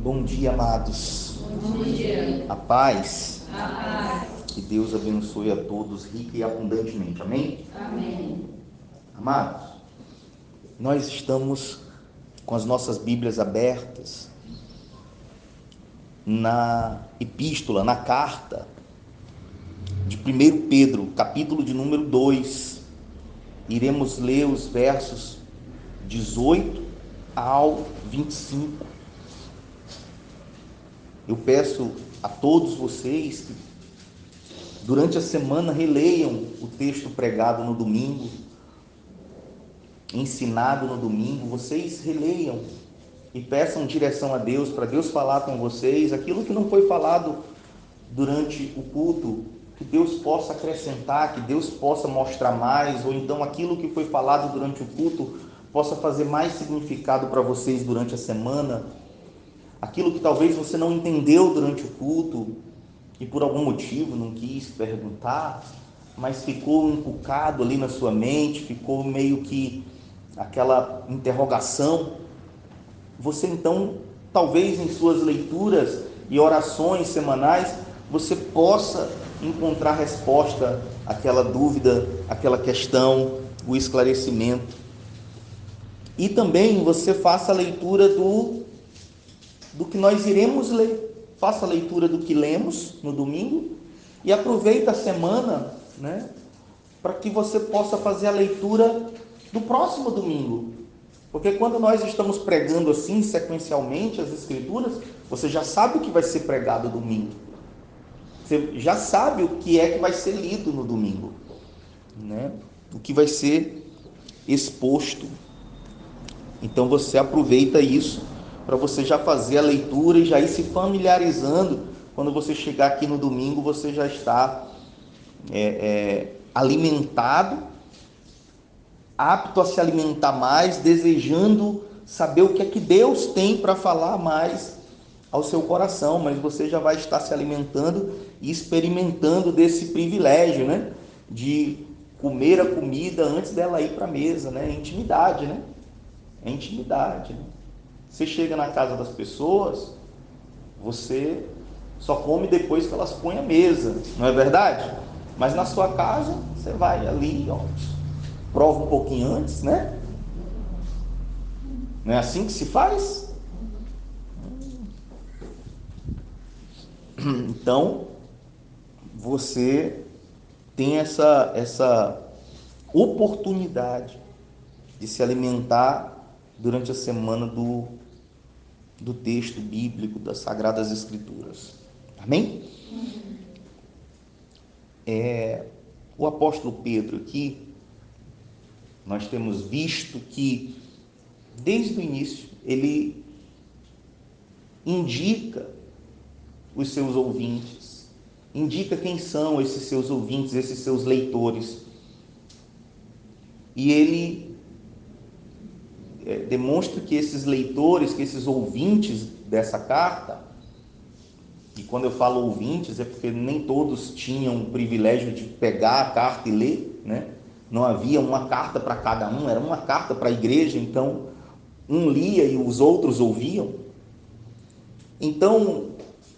Bom dia, amados. Bom dia. A paz. A paz. Que Deus abençoe a todos rica e abundantemente. Amém? Amém. Amados, nós estamos com as nossas Bíblias abertas na epístola, na carta de 1 Pedro, capítulo de número 2. Iremos ler os versos 18 ao 25. Eu peço a todos vocês que durante a semana releiam o texto pregado no domingo, ensinado no domingo. Vocês releiam e peçam direção a Deus, para Deus falar com vocês aquilo que não foi falado durante o culto, que Deus possa acrescentar, que Deus possa mostrar mais, ou então aquilo que foi falado durante o culto possa fazer mais significado para vocês durante a semana. Aquilo que talvez você não entendeu durante o culto e por algum motivo não quis perguntar, mas ficou encucado ali na sua mente, ficou meio que aquela interrogação. Você então, talvez em suas leituras e orações semanais, você possa encontrar resposta àquela dúvida, àquela questão, o esclarecimento. E também você faça a leitura do que nós iremos ler. Faça a leitura do que lemos no domingo e aproveita a semana, para que você possa fazer a leitura do próximo domingo. Porque quando nós estamos pregando assim sequencialmente as escrituras, você já sabe o que vai ser pregado domingo. Você já sabe o que é que vai ser lido no domingo, o que vai ser exposto. Então você aproveita isso para você já fazer a leitura e já ir se familiarizando. Quando você chegar aqui no domingo, você já está alimentado, apto a se alimentar mais, desejando saber o que é que Deus tem para falar mais ao seu coração, mas você já vai estar se alimentando e experimentando desse privilégio, de comer a comida antes dela ir para a mesa, É intimidade, É intimidade, Você chega na casa das pessoas, você só come depois que elas põem a mesa, não é verdade? Mas na sua casa, você vai ali, prova um pouquinho antes, Não é assim que se faz? Então, você tem essa oportunidade de se alimentar durante a semana do texto bíblico, das Sagradas Escrituras. Amém? O apóstolo Pedro aqui, nós temos visto que desde o início ele indica os seus ouvintes, indica quem são esses seus ouvintes, esses seus leitores, e ele demonstra que esses leitores, que esses ouvintes dessa carta, e quando eu falo ouvintes é porque nem todos tinham o privilégio de pegar a carta e ler, Não havia uma carta para cada um, era uma carta para a igreja, então um lia e os outros ouviam. Então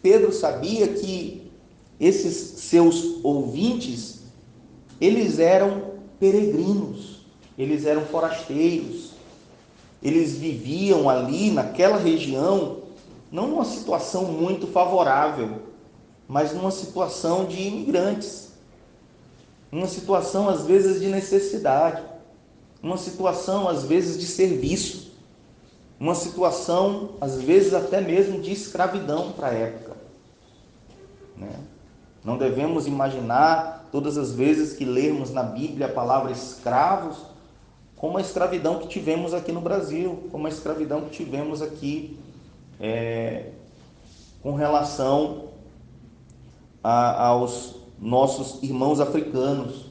Pedro sabia que esses seus ouvintes, eles eram peregrinos, eles eram forasteiros, eles viviam ali naquela região, não numa situação muito favorável, mas numa situação de imigrantes, numa situação às vezes de necessidade, numa situação às vezes de serviço, uma situação às vezes até mesmo de escravidão para a época. Não devemos imaginar todas as vezes que lermos na Bíblia a palavra escravos como a escravidão que tivemos aqui no Brasil, como a escravidão que tivemos aqui com relação aos nossos irmãos africanos.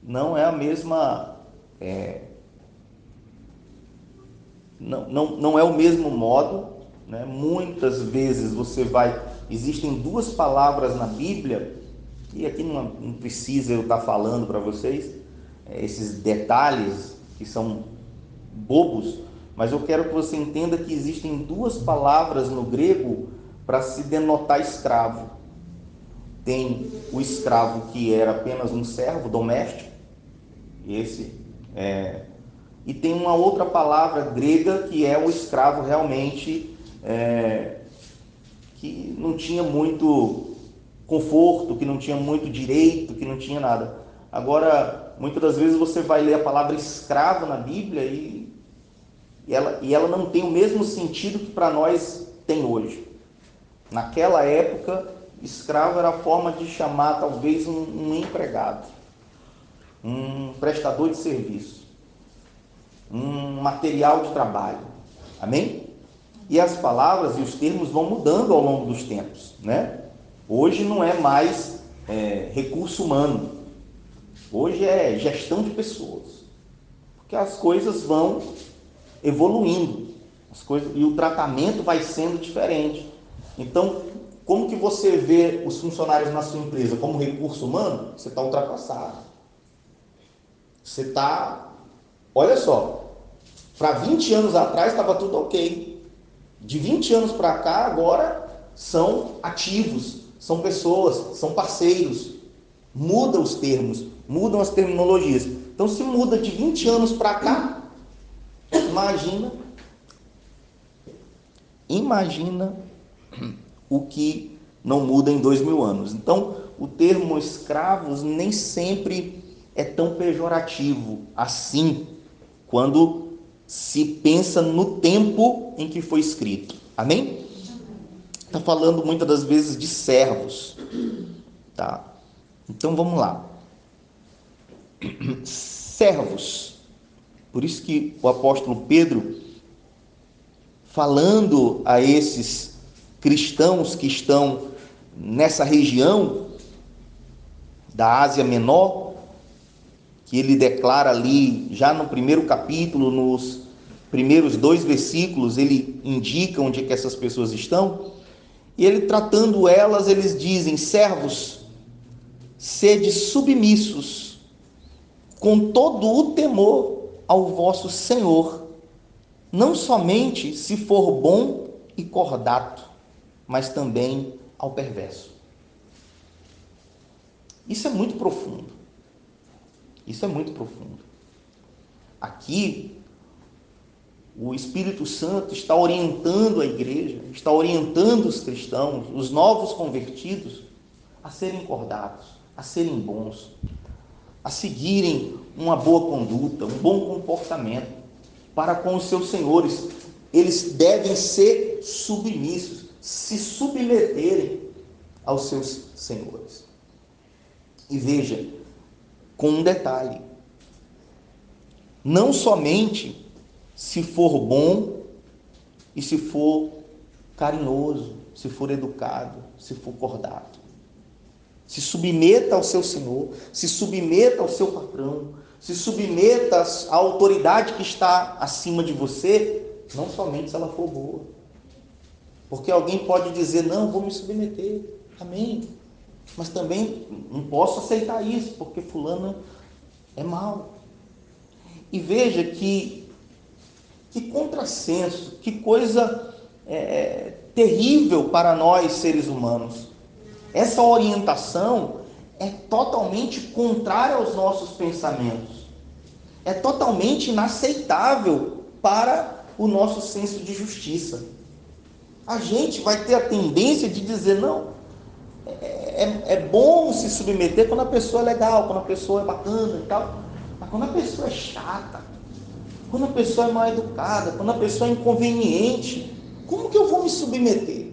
Não é a mesma, não é o mesmo modo, Muitas vezes existem duas palavras na Bíblia, e aqui não precisa eu estar falando para vocês esses detalhes que são bobos, mas eu quero que você entenda que existem duas palavras no grego para se denotar escravo. Tem o escravo que era apenas um servo doméstico, e tem uma outra palavra grega que é o escravo realmente que não tinha muito conforto, que não tinha muito direito, que não tinha nada. Agora, muitas das vezes você vai ler a palavra escravo na Bíblia e ela não tem o mesmo sentido que para nós tem hoje. Naquela época, escravo era a forma de chamar talvez um empregado, um prestador de serviço, um material de trabalho. Amém? E as palavras e os termos vão mudando ao longo dos tempos, né? Hoje não é mais recurso humano. Hoje é gestão de pessoas. Porque as coisas vão evoluindo. E o tratamento vai sendo diferente. Então, como que você vê os funcionários na sua empresa? Como recurso humano? Você está ultrapassado. Você está... Olha só. Para 20 anos atrás estava tudo ok. De 20 anos para cá, agora são ativos, são pessoas, são parceiros. Muda os termos, mudam as terminologias. Então, se muda de 20 anos para cá, imagina o que não muda em 2000 anos. Então, o termo escravos nem sempre é tão pejorativo assim, quando se pensa no tempo em que foi escrito. Amém? Está falando muitas das vezes de servos. Tá? Então vamos lá. Servos. Por isso que o apóstolo Pedro, falando a esses cristãos que estão nessa região da Ásia Menor, que ele declara ali, já no primeiro capítulo, nos primeiros 2 versículos, ele indica onde é que essas pessoas estão, e ele tratando elas, eles dizem: servos, sede submissos, com todo o temor ao vosso Senhor, não somente se for bom e cordato, mas também ao perverso. Isso é muito profundo. Isso é muito profundo. Aqui, o Espírito Santo está orientando a igreja, está orientando os cristãos, os novos convertidos, a serem cordatos, a serem bons, a seguirem uma boa conduta, um bom comportamento para com os seus senhores. Eles devem ser submissos, se submeterem aos seus senhores. E veja, com um detalhe: não somente se for bom e se for carinhoso, se for educado, se for cordato. Se submeta ao seu senhor, se submeta ao seu patrão, se submeta à autoridade que está acima de você, não somente se ela for boa. Porque alguém pode dizer: não, vou me submeter, amém, mas também não posso aceitar isso, porque fulano é mau. E veja que contrassenso, que coisa terrível para nós seres humanos. Essa orientação é totalmente contrária aos nossos pensamentos. É totalmente inaceitável para o nosso senso de justiça. A gente vai ter a tendência de dizer: não, é bom se submeter quando a pessoa é legal, quando a pessoa é bacana e tal. Mas quando a pessoa é chata, quando a pessoa é mal educada, quando a pessoa é inconveniente, como que eu vou me submeter?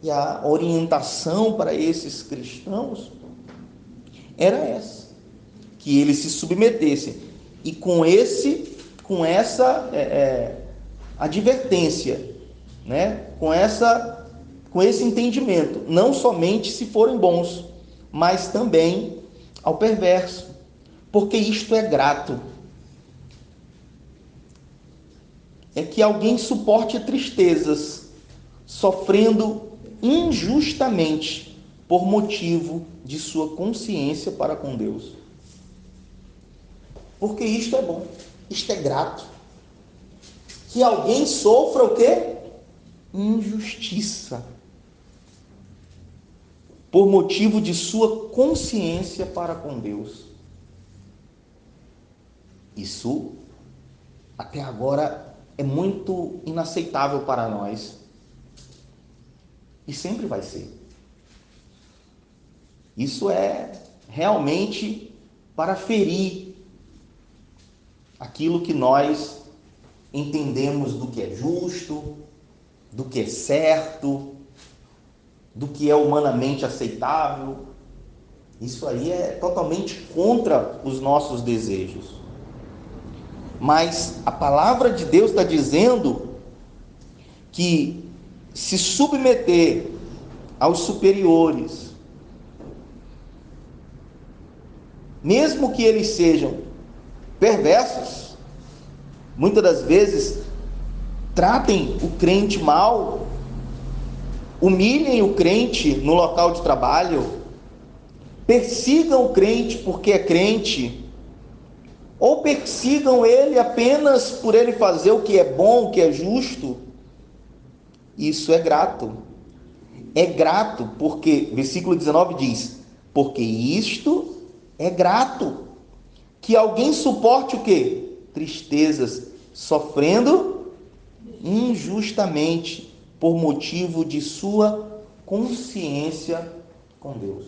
E a orientação para esses cristãos era essa, que eles se submetessem. E com essa advertência, né? com esse entendimento, não somente se forem bons, mas também ao perverso, porque isto é grato. É que alguém suporte tristezas, sofrendo injustamente por motivo de sua consciência para com Deus. Porque isto é bom, isto é grato. que alguém sofra o quê? Injustiça. Por motivo de sua consciência para com Deus. Isso, até agora, é muito inaceitável para nós. E sempre vai ser. Isso é realmente para ferir aquilo que nós entendemos do que é justo, do que é certo, do que é humanamente aceitável. Isso aí é totalmente contra os nossos desejos. Mas a palavra de Deus está dizendo que se submeter aos superiores, mesmo que eles sejam perversos, muitas das vezes tratem o crente mal, humilhem o crente no local de trabalho, persigam o crente porque é crente, ou persigam ele apenas por ele fazer o que é bom, o que é justo. Isso é grato. É grato porque, versículo 19 diz, porque isto é grato, que alguém suporte o quê? Tristezas, sofrendo injustamente, por motivo de sua consciência com Deus.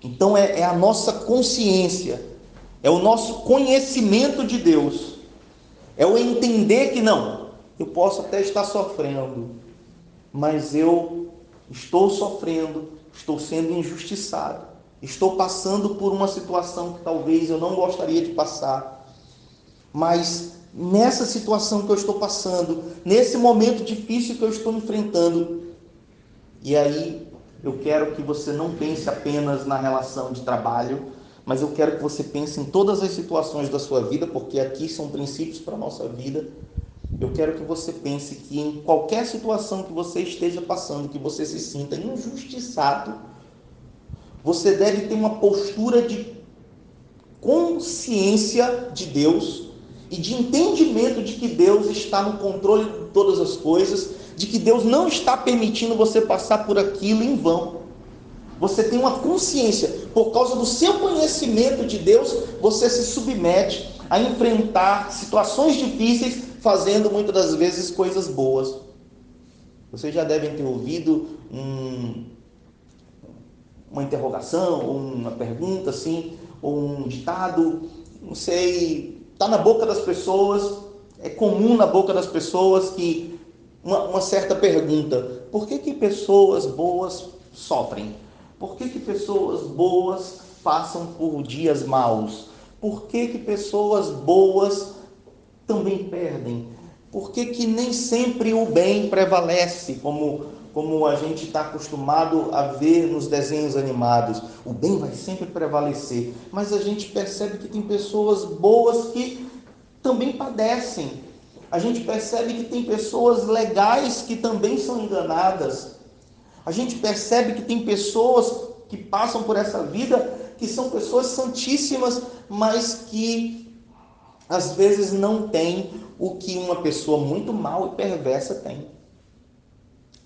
Então é a nossa consciência, é o nosso conhecimento de Deus, é o entender que não, eu posso até estar sofrendo, mas eu estou sofrendo, estou sendo injustiçado, estou passando por uma situação que talvez eu não gostaria de passar, mas nessa situação que eu estou passando, nesse momento difícil que eu estou enfrentando, e aí eu quero que você não pense apenas na relação de trabalho, mas eu quero que você pense em todas as situações da sua vida, porque aqui são princípios para a nossa vida. Eu quero que você pense que em qualquer situação que você esteja passando, que você se sinta injustiçado, você deve ter uma postura de consciência de Deus e de entendimento de que Deus está no controle de todas as coisas, de que Deus não está permitindo você passar por aquilo em vão. Você tem uma consciência, por causa do seu conhecimento de Deus, você se submete a enfrentar situações difíceis, fazendo muitas das vezes coisas boas. Vocês já devem ter ouvido uma interrogação, ou uma pergunta assim, ou um ditado, não sei, está na boca das pessoas, é comum na boca das pessoas que uma certa pergunta: por que pessoas boas sofrem? Por que pessoas boas passam por dias maus? Por que pessoas boas também perdem? Por que nem sempre o bem prevalece, como a gente está acostumado a ver nos desenhos animados? O bem vai sempre prevalecer, mas a gente percebe que tem pessoas boas que também padecem. A gente percebe que tem pessoas legais que também são enganadas. A gente percebe que tem pessoas que passam por essa vida, que são pessoas santíssimas, mas que às vezes não têm o que uma pessoa muito mal e perversa tem.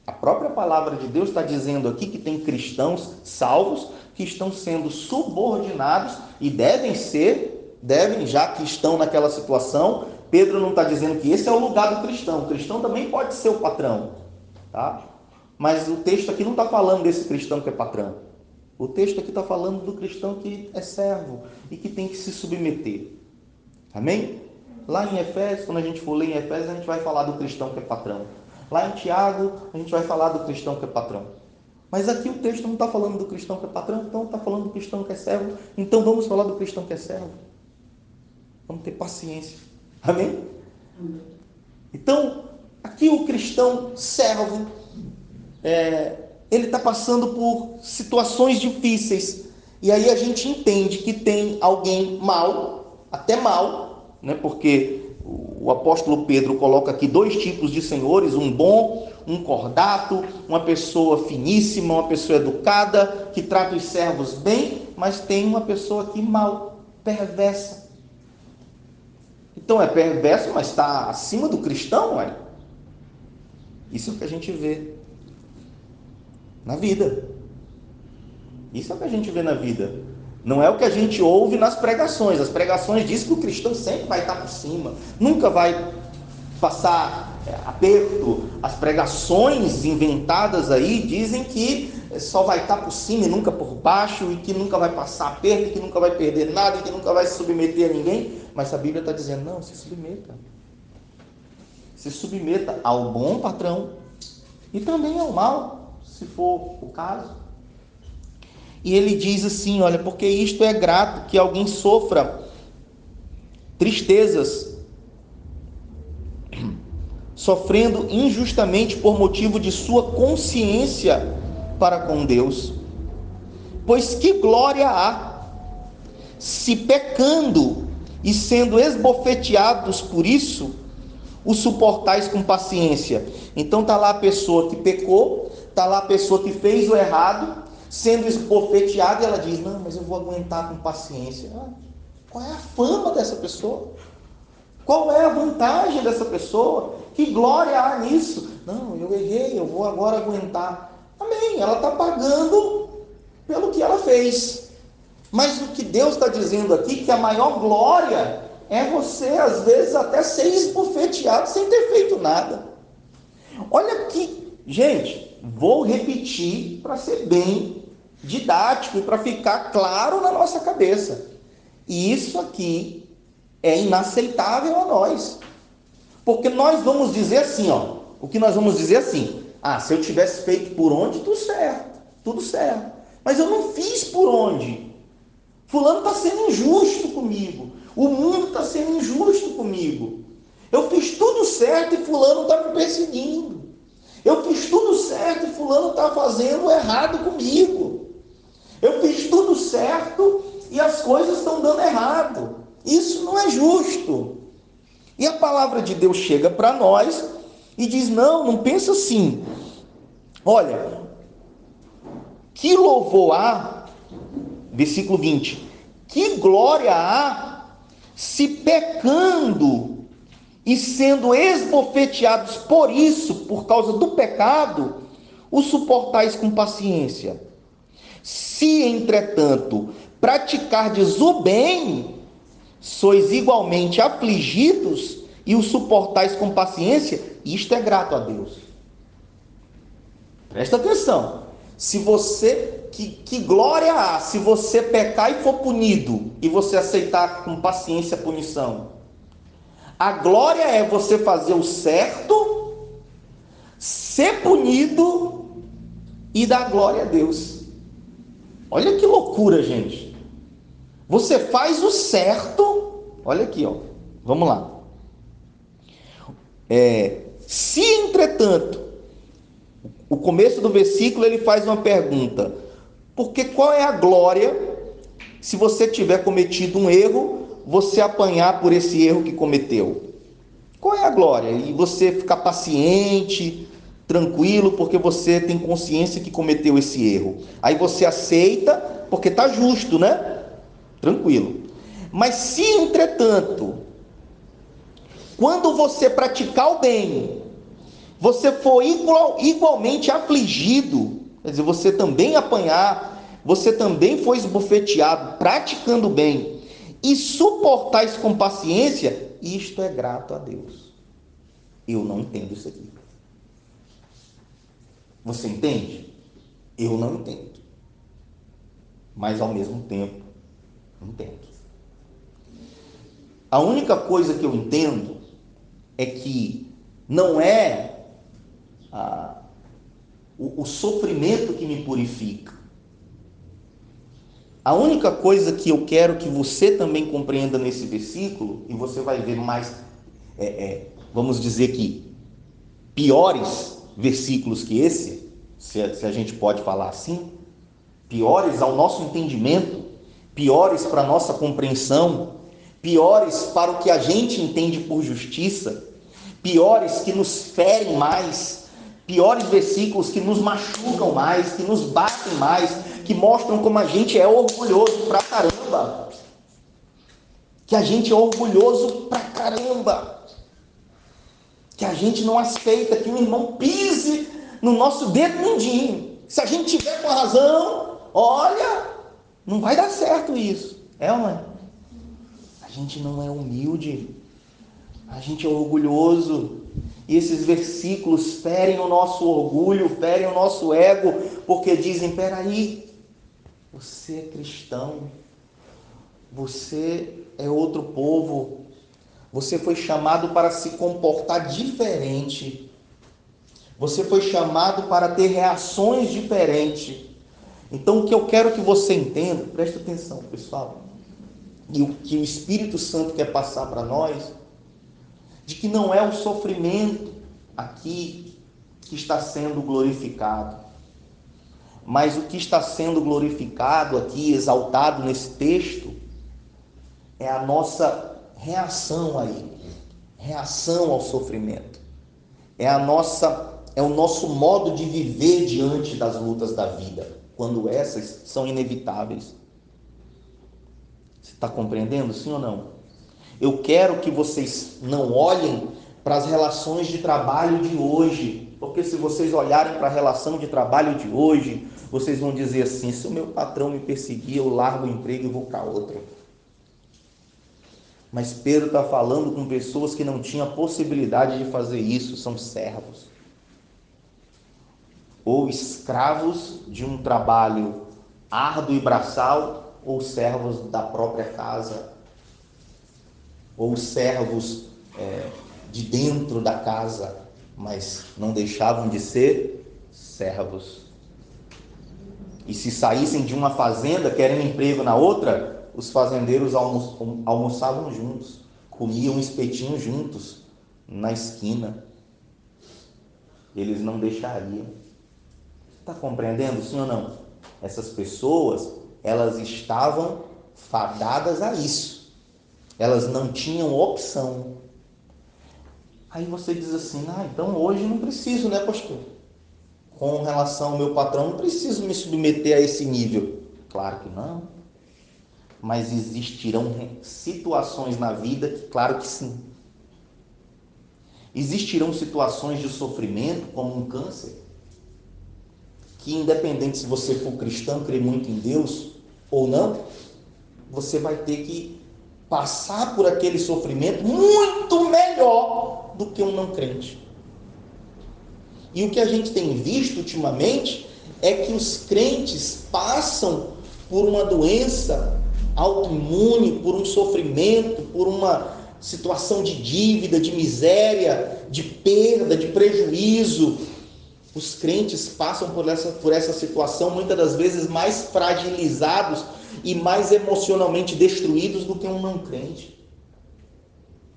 A própria palavra de Deus está dizendo aqui que tem cristãos salvos que estão sendo subordinados e devem, já que estão naquela situação. Pedro não está dizendo que esse é o lugar do cristão. O cristão também pode ser o patrão, tá? Mas o texto aqui não está falando desse cristão que é patrão. O texto aqui está falando do cristão que é servo e que tem que se submeter. Amém? Lá em Efésios, quando a gente for ler em Efésios, a gente vai falar do cristão que é patrão. Lá em Tiago, a gente vai falar do cristão que é patrão. Mas aqui o texto não está falando do cristão que é patrão, então está falando do cristão que é servo. Então vamos falar do cristão que é servo. Vamos ter paciência. Amém? Então, aqui o cristão servo, ele está passando por situações difíceis. E aí a gente entende que tem alguém mau, até mau, né? Porque o apóstolo Pedro coloca aqui dois tipos de senhores: um bom, um cordato, uma pessoa finíssima, uma pessoa educada, que trata os servos bem, mas tem uma pessoa aqui mal, perversa, que Então é perverso, mas está acima do cristão, olha. Isso é o que a gente vê na vida. Isso é o que a gente vê na vida. Não é o que a gente ouve nas pregações. As pregações dizem que o cristão sempre vai estar por cima, nunca vai passar aperto. As pregações inventadas aí dizem que só vai estar por cima e nunca por baixo, e que nunca vai passar aperto, e que nunca vai perder nada, e que nunca vai se submeter a ninguém. Mas a Bíblia está dizendo, não, se submeta. Se submeta ao bom patrão e também ao mal, se for o caso. E ele diz assim, olha, porque isto é grato que alguém sofra tristezas, sofrendo injustamente por motivo de sua consciência para com Deus. Pois que glória há, se pecando e sendo esbofeteados por isso, o suportais com paciência. Então está lá a pessoa que pecou, está lá a pessoa que fez o errado, sendo esbofeteada, e ela diz, não, mas eu vou aguentar com paciência. Qual é a fama dessa pessoa? Qual é a vantagem dessa pessoa? Que glória há nisso? Não, eu errei, eu vou agora aguentar. Amém, ela está pagando pelo que ela fez. Mas o que Deus está dizendo aqui, que a maior glória é você, às vezes, até ser esbofeteado sem ter feito nada. Olha aqui, gente, vou repetir para ser bem didático e para ficar claro na nossa cabeça. E isso aqui é inaceitável a nós. Porque nós vamos dizer assim, ó, o que nós vamos dizer assim, se eu tivesse feito por onde, tudo certo. Mas eu não fiz por onde. Fulano está sendo injusto comigo. O mundo está sendo injusto comigo. Eu fiz tudo certo e fulano está me perseguindo. Eu fiz tudo certo e fulano está fazendo errado comigo. Eu fiz tudo certo e as coisas estão dando errado. Isso não é justo. E a palavra de Deus chega para nós e diz, não pensa assim. Olha, que louvor há, versículo 20, que glória há, se pecando e sendo esbofeteados por isso, por causa do pecado, o suportais com paciência. Se, entretanto, praticardes o bem, sois igualmente afligidos e o suportais com paciência, isto é grato a Deus. Presta atenção. Se você, que glória há se você pecar e for punido, e você aceitar com paciência a punição. A glória é você fazer o certo, ser punido e dar glória a Deus. Olha que loucura, gente. Você faz o certo, olha aqui, ó. Vamos lá. Se, entretanto, o começo do versículo ele faz uma pergunta. Porque qual é a glória se você tiver cometido um erro, você apanhar por esse erro que cometeu? Qual é a glória? E você ficar paciente, tranquilo, porque você tem consciência que cometeu esse erro. Aí você aceita, porque está justo, né? Tranquilo. Mas se, entretanto, quando você praticar o bem, você for igualmente afligido, quer dizer, você também apanhar, você também foi esbofeteado, praticando o bem, e suportais com paciência, isto é grato a Deus. Eu não entendo isso aqui. Você entende? Eu não entendo. Mas ao mesmo tempo, entendo. A única coisa que eu entendo é que não é o sofrimento que me purifica. A única coisa que eu quero que você também compreenda nesse versículo, e você vai ver mais, vamos dizer que piores versículos que esse, se a gente pode falar assim, piores ao nosso entendimento, piores para a nossa compreensão, piores para o que a gente entende por justiça, piores que nos ferem mais, piores versículos que nos machucam mais, que nos batem mais, que mostram como a gente é orgulhoso pra caramba, que a gente é orgulhoso pra caramba, que a gente não aceita que um irmão pise no nosso dedo mindinho. Se a gente tiver com a razão, olha, não vai dar certo isso. É ou não é? A gente não é humilde, a gente é orgulhoso. E esses versículos ferem o nosso orgulho, ferem o nosso ego, porque dizem, peraí, você é cristão, você é outro povo, você foi chamado para se comportar diferente, você foi chamado para ter reações diferentes. Então o que eu quero que você entenda, presta atenção pessoal, e o que o Espírito Santo quer passar para nós, de que não é o sofrimento aqui que está sendo glorificado, mas o que está sendo glorificado aqui, exaltado nesse texto, é a nossa reação a ele, reação ao sofrimento, é o nosso modo de viver diante das lutas da vida, quando essas são inevitáveis. Você está compreendendo, sim ou não? Eu quero que vocês não olhem para as relações de trabalho de hoje, porque se vocês olharem para a relação de trabalho de hoje, vocês vão dizer assim, se o meu patrão me perseguir, eu largo o emprego e vou para outro. Mas Pedro está falando com pessoas que não tinham a possibilidade de fazer isso, são servos, ou escravos de um trabalho árduo e braçal, ou servos da própria casa, ou servos de dentro da casa, mas não deixavam de ser servos. E se saíssem de uma fazenda querendo emprego na outra, os fazendeiros almoçavam juntos, comiam um espetinho juntos na esquina. Eles não deixariam. Está compreendendo, sim ou não? Essas pessoas, elas estavam fadadas a isso. Elas não tinham opção. Aí você diz assim, então hoje não preciso, né, pastor? Com relação ao meu patrão, não preciso me submeter a esse nível. Claro que não. Mas existirão situações na vida que, claro que sim. Existirão situações de sofrimento, como um câncer, que independente se você for cristão, crê muito em Deus ou não, você vai ter que passar por aquele sofrimento muito melhor do que um não crente. E o que a gente tem visto ultimamente é que os crentes passam por uma doença autoimune, por um sofrimento, por uma situação de dívida, de miséria, de perda, de prejuízo. Os crentes passam por essa situação muitas das vezes mais fragilizados e mais emocionalmente destruídos do que um não crente.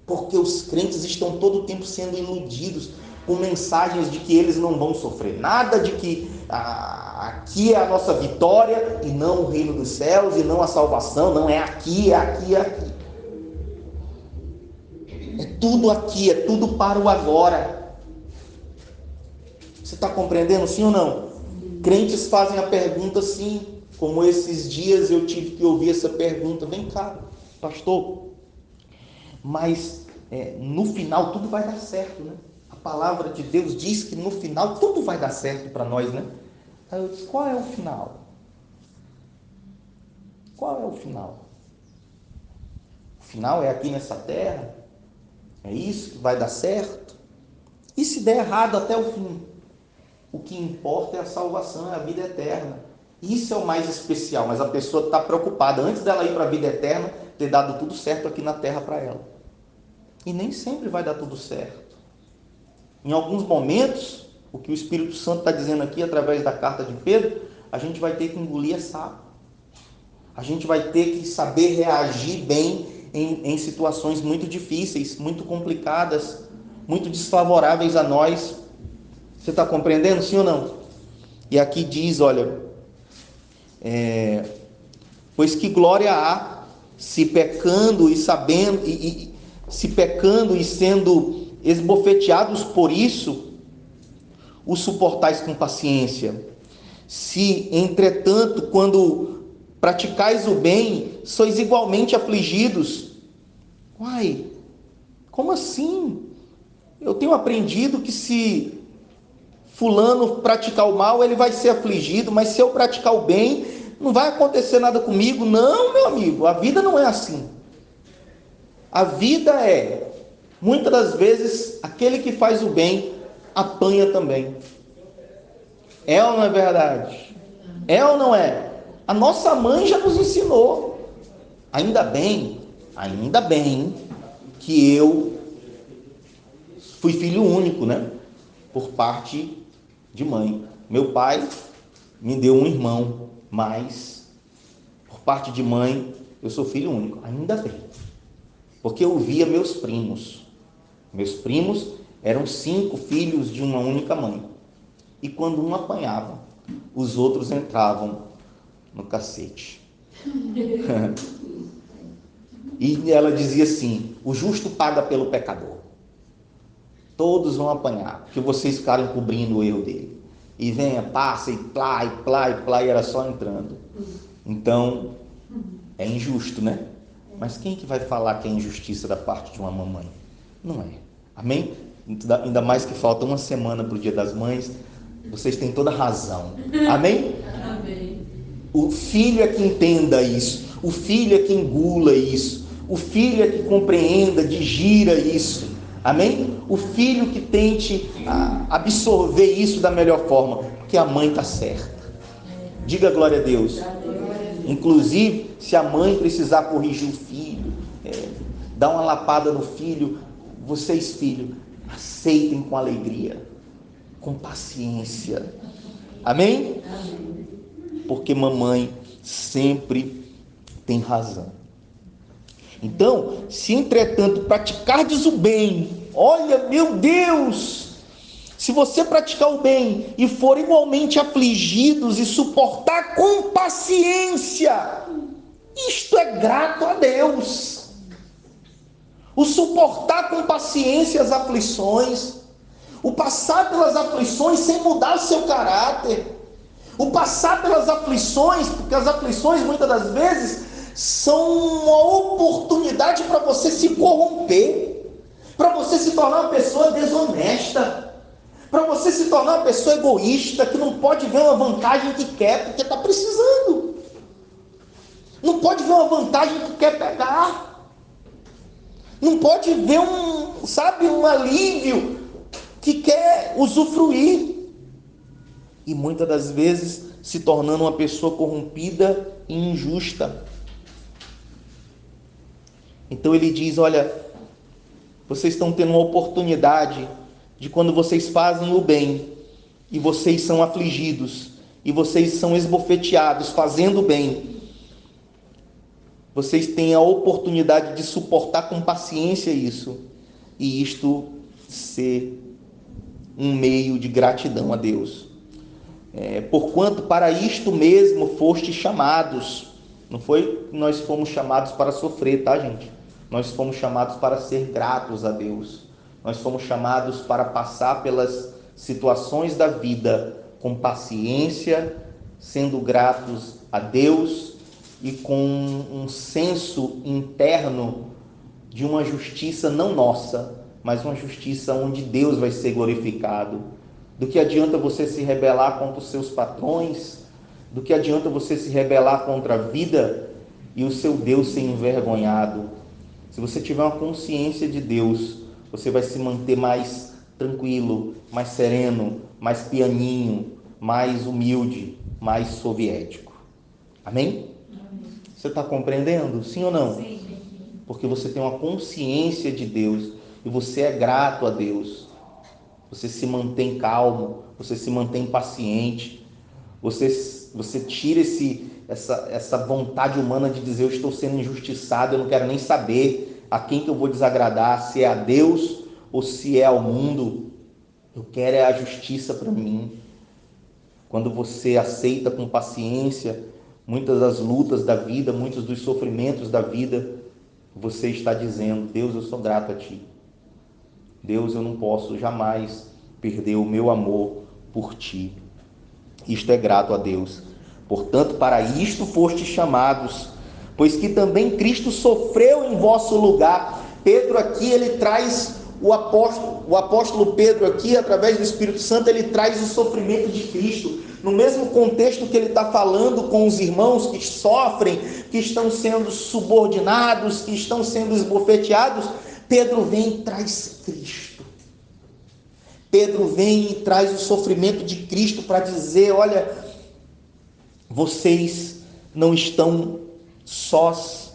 Porque os crentes estão todo o tempo sendo iludidos com mensagens de que eles não vão sofrer nada, de que aqui é a nossa vitória e não o reino dos céus, e não a salvação, não é aqui, é aqui, é aqui. É tudo aqui, é tudo para o agora. Você está compreendendo, sim ou não? Crentes fazem a pergunta assim, como esses dias eu tive que ouvir essa pergunta, vem cá, pastor, mas no final tudo vai dar certo, né? A palavra de Deus diz que no final tudo vai dar certo para nós, né? Aí eu disse, qual é o final? Qual é o final? O final é aqui nessa terra? É isso que vai dar certo? E se der errado até o fim? O que importa é a salvação, é a vida eterna. Isso é o mais especial, mas a pessoa está preocupada, antes dela ir para a vida eterna, ter dado tudo certo aqui na terra para ela. E nem sempre vai dar tudo certo. Em alguns momentos, o que o Espírito Santo está dizendo aqui, através da carta de Pedro, a gente vai ter que engolir essa sapo. A gente vai ter que saber reagir bem em situações muito difíceis, muito complicadas, muito desfavoráveis a nós. Você está compreendendo, sim ou não? E aqui diz, olha, pois que glória há, se pecando e sabendo, se pecando e sendo esbofeteados por isso, o suportais com paciência. Se, entretanto, quando praticais o bem, sois igualmente afligidos, Uai, como assim? Eu tenho aprendido que se fulano praticar o mal, ele vai ser afligido, mas se eu praticar o bem, não vai acontecer nada comigo. Não, meu amigo, a vida não é assim. A vida é, muitas das vezes, aquele que faz o bem apanha também. É ou não é verdade? É ou não é? A nossa mãe já nos ensinou. Ainda bem que eu fui filho único, né? Por parte de mãe. Meu pai me deu um irmão, mas por parte de mãe eu sou filho único. Ainda bem. Porque eu via meus primos. Meus primos eram 5 filhos de uma única mãe. E quando um apanhava, os outros entravam no cacete. E ela dizia assim: o justo paga pelo pecador. Todos vão apanhar, porque vocês ficaram cobrindo o erro dele. E venha, passa, e plá, e era só entrando. Então, é injusto, né? Mas quem que vai falar que é injustiça da parte de uma mamãe? Não é. Amém? Ainda mais que falta uma semana para o Dia das Mães. Vocês têm toda razão. Amém? Amém. O filho é que entenda isso. O filho é que engula isso. O filho é que compreenda, digira isso. Amém? O filho que tente absorver isso da melhor forma. Porque a mãe está certa. Diga glória a Deus. Inclusive, se a mãe precisar corrigir o filho, dar uma lapada no filho, vocês, filhos, aceitem com alegria, com paciência. Amém? Amém. Porque mamãe sempre tem razão. Então, se entretanto praticardes o bem, olha, meu Deus, se você praticar o bem e for igualmente afligidos e suportar com paciência, isto é grato a Deus. O suportar com paciência as aflições, o passar pelas aflições sem mudar o seu caráter, o passar pelas aflições, porque as aflições muitas das vezes são uma oportunidade para você se corromper, para você se tornar uma pessoa desonesta, para você se tornar uma pessoa egoísta, que não pode ver uma vantagem que quer, porque está precisando. Não pode ver uma vantagem que quer pegar. Não pode ver um alívio que quer usufruir. E muitas das vezes se tornando uma pessoa corrompida e injusta. Então ele diz: olha, vocês estão tendo uma oportunidade de, quando vocês fazem o bem e vocês são afligidos e vocês são esbofeteados fazendo o bem, vocês têm a oportunidade de suportar com paciência isso, e isto ser um meio de gratidão a Deus. Porquanto para isto mesmo fostes chamados. Não foi que nós fomos chamados para sofrer, tá, gente? Nós fomos chamados para ser gratos a Deus. Nós fomos chamados para passar pelas situações da vida com paciência, sendo gratos a Deus e com um senso interno de uma justiça não nossa, mas uma justiça onde Deus vai ser glorificado. Do que adianta você se rebelar contra os seus patrões? Do que adianta você se rebelar contra a vida e o seu Deus ser envergonhado? Se você tiver uma consciência de Deus, você vai se manter mais tranquilo, mais sereno, mais pianinho, mais humilde, mais soviético. Amém? Você está compreendendo? Sim ou não? Sim. Porque você tem uma consciência de Deus e você é grato a Deus. Você se mantém calmo, você se mantém paciente, você tira essa vontade humana de dizer: eu estou sendo injustiçado, eu não quero nem saber a quem que eu vou desagradar, se é a Deus ou se é ao mundo. Eu quero a justiça para mim. Quando você aceita com paciência muitas das lutas da vida, muitos dos sofrimentos da vida, você está dizendo: Deus, eu sou grato a Ti. Deus, eu não posso jamais perder o meu amor por Ti. Isto é grato a Deus. Portanto, para isto fostes chamados, pois que também Cristo sofreu em vosso lugar, Pedro aqui, ele traz o apóstolo Pedro aqui, através do Espírito Santo, ele traz o sofrimento de Cristo. No mesmo contexto que ele está falando com os irmãos que sofrem, que estão sendo subordinados, que estão sendo esbofeteados, Pedro vem e traz Cristo. Pedro vem e traz o sofrimento de Cristo para dizer: olha, vocês não estão sós,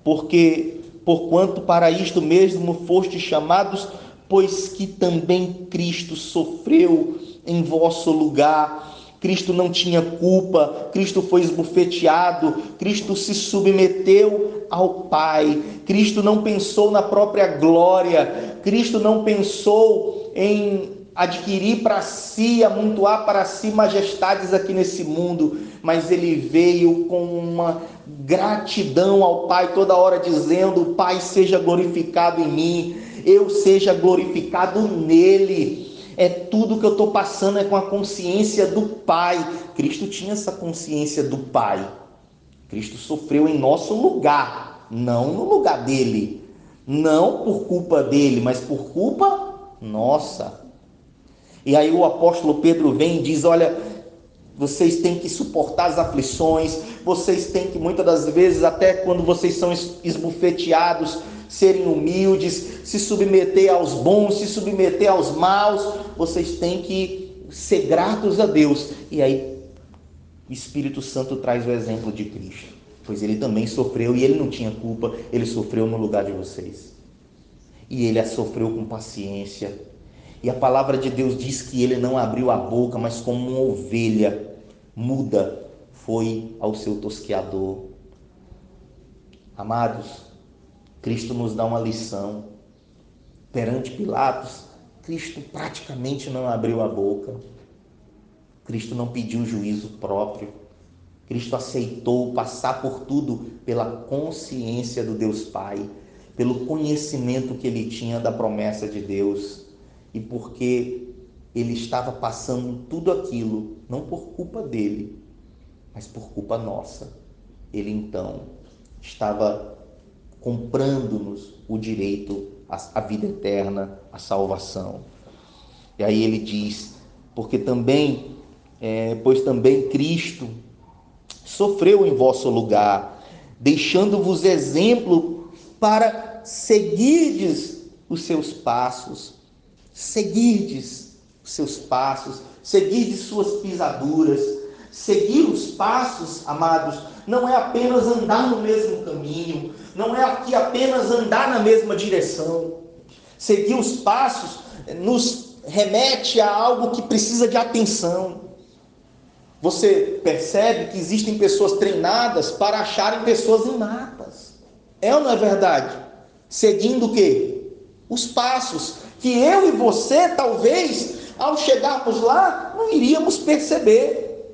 porque porquanto para isto mesmo fostes chamados, pois que também Cristo sofreu em vosso lugar. Cristo não tinha culpa, Cristo foi esbofeteado, Cristo se submeteu ao Pai, Cristo não pensou na própria glória, Cristo não pensou em adquirir para si, amontoar para si majestades aqui nesse mundo, mas ele veio com uma gratidão ao Pai toda hora, dizendo: Pai, seja glorificado em mim, eu seja glorificado nele. É tudo que eu estou passando é com a consciência do Pai. Cristo tinha essa consciência do Pai. Cristo sofreu em nosso lugar, não no lugar dele, não por culpa dele, mas por culpa nossa. E aí o apóstolo Pedro vem e diz: olha, vocês têm que suportar as aflições, vocês têm que, muitas das vezes, até quando vocês são esbofeteados, serem humildes, se submeter aos bons, se submeter aos maus, vocês têm que ser gratos a Deus. E aí o Espírito Santo traz o exemplo de Cristo, pois ele também sofreu e ele não tinha culpa, ele sofreu no lugar de vocês. E ele a sofreu com paciência. E a palavra de Deus diz que ele não abriu a boca, mas como uma ovelha muda, foi ao seu tosqueador. Amados, Cristo nos dá uma lição. Perante Pilatos, Cristo praticamente não abriu a boca. Cristo não pediu juízo próprio. Cristo aceitou passar por tudo pela consciência do Deus Pai, pelo conhecimento que ele tinha da promessa de Deus. E porque ele estava passando tudo aquilo, não por culpa dele, mas por culpa nossa. Ele então estava comprando-nos o direito à vida eterna, à salvação. E aí ele diz: pois também Cristo sofreu em vosso lugar, deixando-vos exemplo para seguirdes os seus passos. Seguirdes os seus passos, seguirdes suas pisaduras. Seguir os passos, amados, não é apenas andar no mesmo caminho, não é aqui apenas andar na mesma direção. Seguir os passos nos remete a algo que precisa de atenção. Você percebe que existem pessoas treinadas para acharem pessoas em mapas. É ou não é verdade? Seguindo o quê? Os passos que eu e você, talvez, ao chegarmos lá, não iríamos perceber.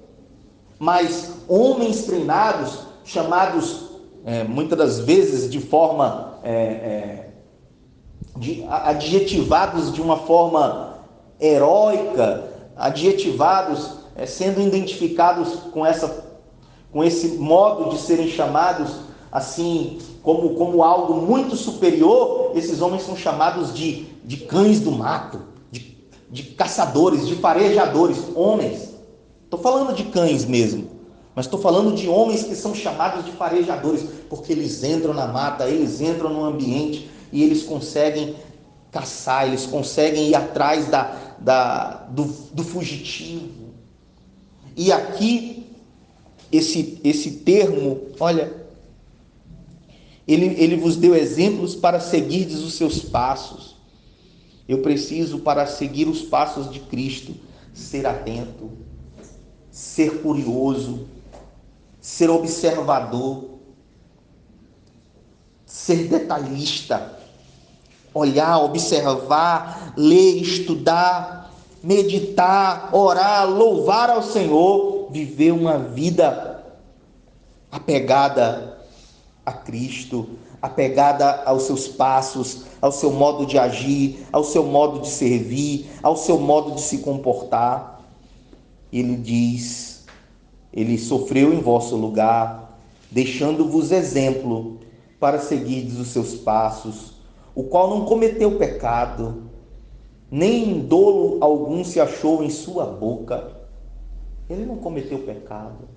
Mas homens treinados, chamados muitas das vezes de forma adjetivados de uma forma heróica, adjetivados sendo identificados com esse modo de serem chamados assim como algo muito superior. Esses homens são chamados de cães do mato, de caçadores, de farejadores. Homens, estou falando de cães mesmo, mas estou falando de homens que são chamados de farejadores, porque eles entram na mata, eles entram no ambiente e eles conseguem caçar, eles conseguem ir atrás do fugitivo. E aqui, esse termo, olha, ele vos deu exemplos para seguirdes os seus passos. Eu preciso, para seguir os passos de Cristo, ser atento, ser curioso, ser observador, ser detalhista, olhar, observar, ler, estudar, meditar, orar, louvar ao Senhor, viver uma vida apegada a Cristo, apegada aos seus passos, ao seu modo de agir, ao seu modo de servir, ao seu modo de se comportar. Ele diz: ele sofreu em vosso lugar, deixando-vos exemplo, para seguir os seus passos, o qual não cometeu pecado, nem dolo algum se achou em sua boca. Ele não cometeu pecado.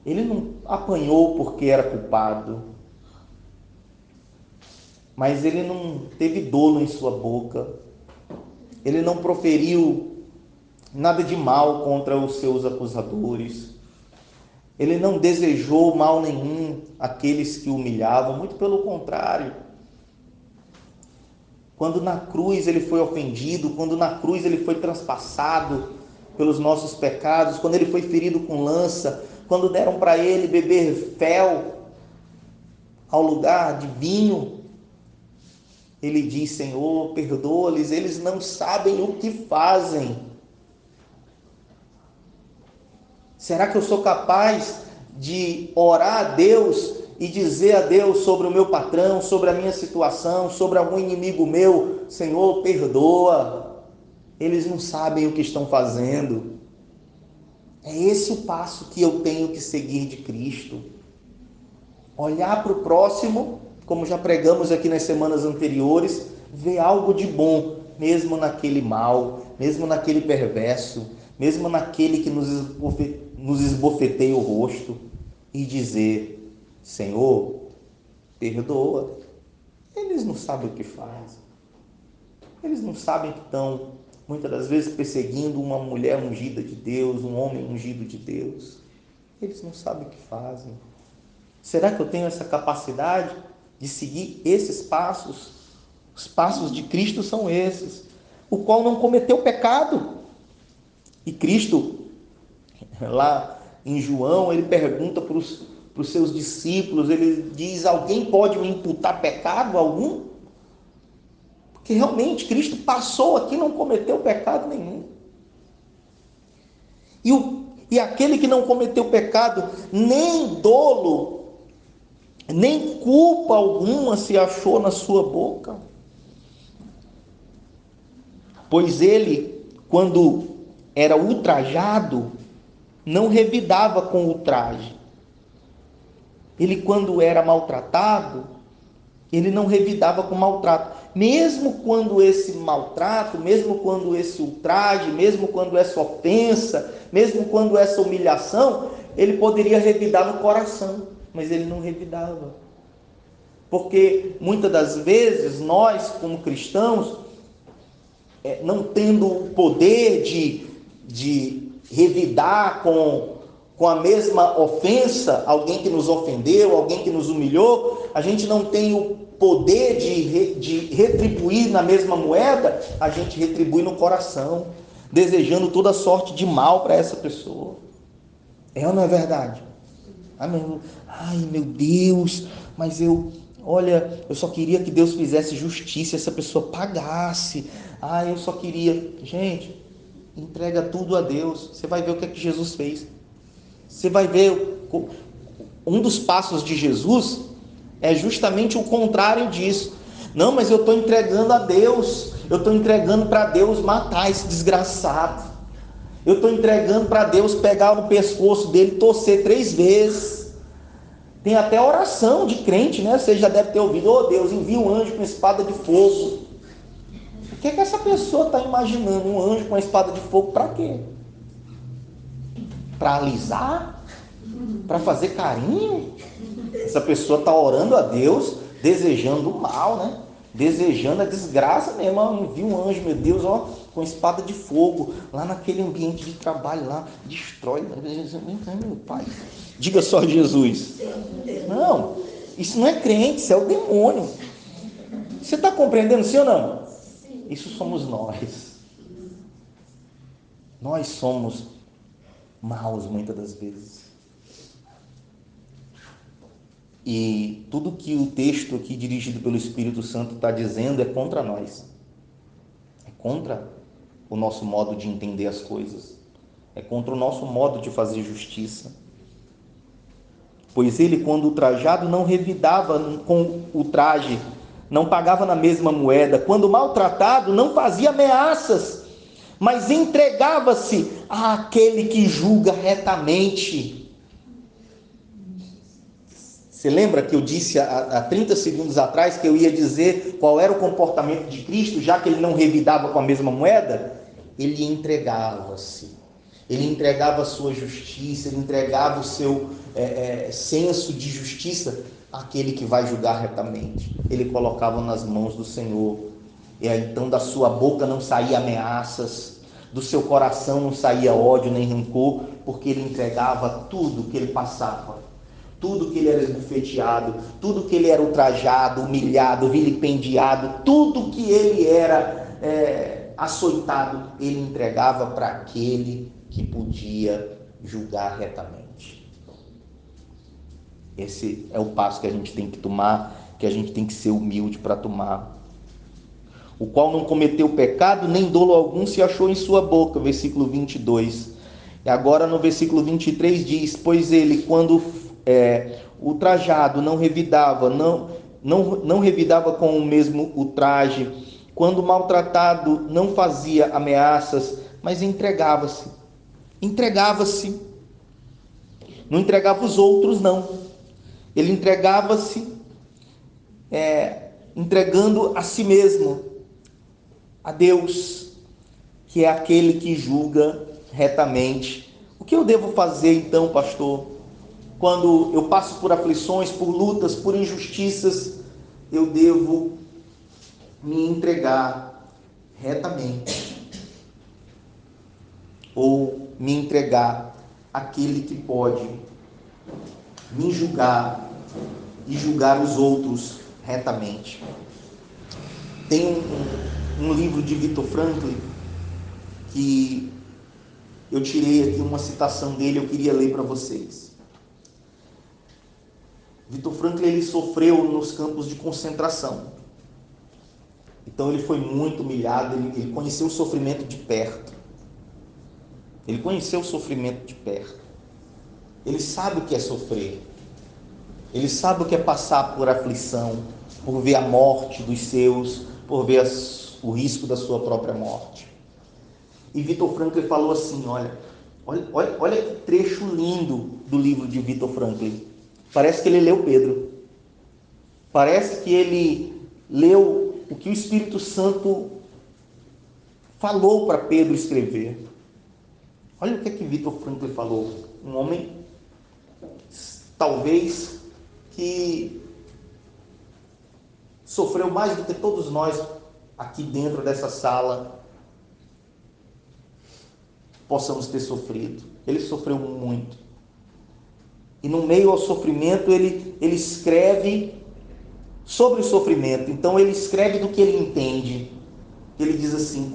Ele não apanhou porque era culpado. Mas ele não teve dolo em sua boca. Ele não proferiu nada de mal contra os seus acusadores. Ele não desejou mal nenhum àqueles que o humilhavam, muito pelo contrário. Quando na cruz ele foi ofendido, quando na cruz ele foi transpassado pelos nossos pecados, quando ele foi ferido com lança, quando deram para ele beber fel ao lugar de vinho, ele diz: Senhor, perdoa-lhes, eles não sabem o que fazem. Será que eu sou capaz de orar a Deus e dizer a Deus sobre o meu patrão, sobre a minha situação, sobre algum inimigo meu: Senhor, perdoa, eles não sabem o que estão fazendo? É esse o passo que eu tenho que seguir de Cristo. Olhar para o próximo, como já pregamos aqui nas semanas anteriores, ver algo de bom, mesmo naquele mal, mesmo naquele perverso, mesmo naquele que nos esbofeteia o rosto, e dizer: Senhor, perdoa. Eles não sabem o que fazem. Eles não sabem que estão, muitas das vezes, perseguindo uma mulher ungida de Deus, um homem ungido de Deus. Eles não sabem o que fazem. Será que eu tenho essa capacidade de seguir esses passos? Os passos de Cristo são esses, o qual não cometeu pecado. E Cristo, lá em João, ele pergunta para os seus discípulos, ele diz: alguém pode me imputar pecado algum? Porque realmente Cristo passou aqui e não cometeu pecado nenhum. E aquele que não cometeu pecado, nem dolo, nem culpa alguma se achou na sua boca. Pois ele, quando era ultrajado, não revidava com ultraje. Ele, quando era maltratado, ele não revidava com maltrato. Mesmo quando esse maltrato, mesmo quando esse ultraje, mesmo quando essa ofensa, mesmo quando essa humilhação, ele poderia revidar no coração, mas ele não revidava. Porque muitas das vezes nós, como cristãos, não tendo o poder de revidar com a mesma ofensa alguém que nos ofendeu, alguém que nos humilhou, a gente não tem o poder de retribuir na mesma moeda, a gente retribui no coração, desejando toda sorte de mal para essa pessoa. É ou não é verdade? Ai meu Deus, mas eu só queria que Deus fizesse justiça, essa pessoa pagasse. Eu só queria. Gente, entrega tudo a Deus. Você vai ver o que é que Jesus fez. Você vai ver, um dos passos de Jesus é justamente o contrário disso. Não, mas eu estou entregando a Deus, eu estou entregando para Deus matar esse desgraçado, eu estou entregando para Deus pegar no pescoço dele, torcer 3 vezes. Tem até oração de crente, né? Você já deve ter ouvido: oh Deus, envia um anjo com espada de fogo. O que essa pessoa está imaginando? Um anjo com a espada de fogo para quê? Para alisar? Para fazer carinho? Essa pessoa está orando a Deus, desejando o mal, né? Desejando a desgraça mesmo. Envia um anjo, meu Deus, com espada de fogo, lá naquele ambiente de trabalho, lá, destrói. Meu Pai, diga só Jesus. Não, isso não é crente, isso é o demônio. Você está compreendendo, sim ou não? Isso somos nós. Nós somos maus muitas das vezes. E tudo que o texto aqui dirigido pelo Espírito Santo está dizendo é contra nós. É contra o nosso modo de entender as coisas. É contra o nosso modo de fazer justiça. Pois ele, quando ultrajado, não revidava com ultraje, não pagava na mesma moeda. Quando maltratado, não fazia ameaças, mas entregava-se àquele que julga retamente. Você lembra que eu disse há 30 segundos atrás que eu ia dizer qual era o comportamento de Cristo, já que ele não revidava com a mesma moeda? Ele entregava-se. Ele entregava a sua justiça, ele entregava o seu senso de justiça àquele que vai julgar retamente. Ele colocava nas mãos do Senhor. E aí, então da sua boca não saía ameaças, do seu coração não saía ódio nem rancor, porque ele entregava tudo que ele passava, tudo que ele era esbofeteado, tudo que ele era ultrajado, humilhado, vilipendiado, tudo que ele era açoitado, ele entregava para aquele que podia julgar retamente. Esse é o passo que a gente tem que tomar, que a gente tem que ser humilde para tomar. O qual não cometeu pecado, nem dolo algum se achou em sua boca, versículo 22. E agora no versículo 23 diz: pois ele, quando ultrajado, não revidava, não revidava com o mesmo ultraje, quando maltratado, não fazia ameaças, mas entregava-se. Não entregava os outros, não. Ele entregava-se, entregando a si mesmo, a Deus, que é aquele que julga retamente. O que eu devo fazer então, pastor? Quando eu passo por aflições, por lutas, por injustiças, eu devo me entregar retamente, ou me entregar àquele que pode me julgar e julgar os outros retamente. Tem um livro de Viktor Frankl que eu tirei aqui uma citação dele, eu queria ler para vocês. Viktor Frankl, ele sofreu nos campos de concentração. Então ele foi muito humilhado, ele conheceu o sofrimento de perto. Ele conheceu o sofrimento de perto. Ele sabe o que é sofrer. Ele sabe o que é passar por aflição, por ver a morte dos seus, por ver o risco da sua própria morte. E Viktor Frankl falou assim, olha que trecho lindo do livro de Viktor Frankl. Parece que ele leu Pedro. Parece que ele leu o que o Espírito Santo falou para Pedro escrever. Olha o que Viktor Frankl falou. Um homem, talvez, que sofreu mais do que todos nós aqui dentro dessa sala possamos ter sofrido. Ele sofreu muito. E no meio ao sofrimento, ele escreve sobre o sofrimento. Então ele escreve do que ele entende. Ele diz assim,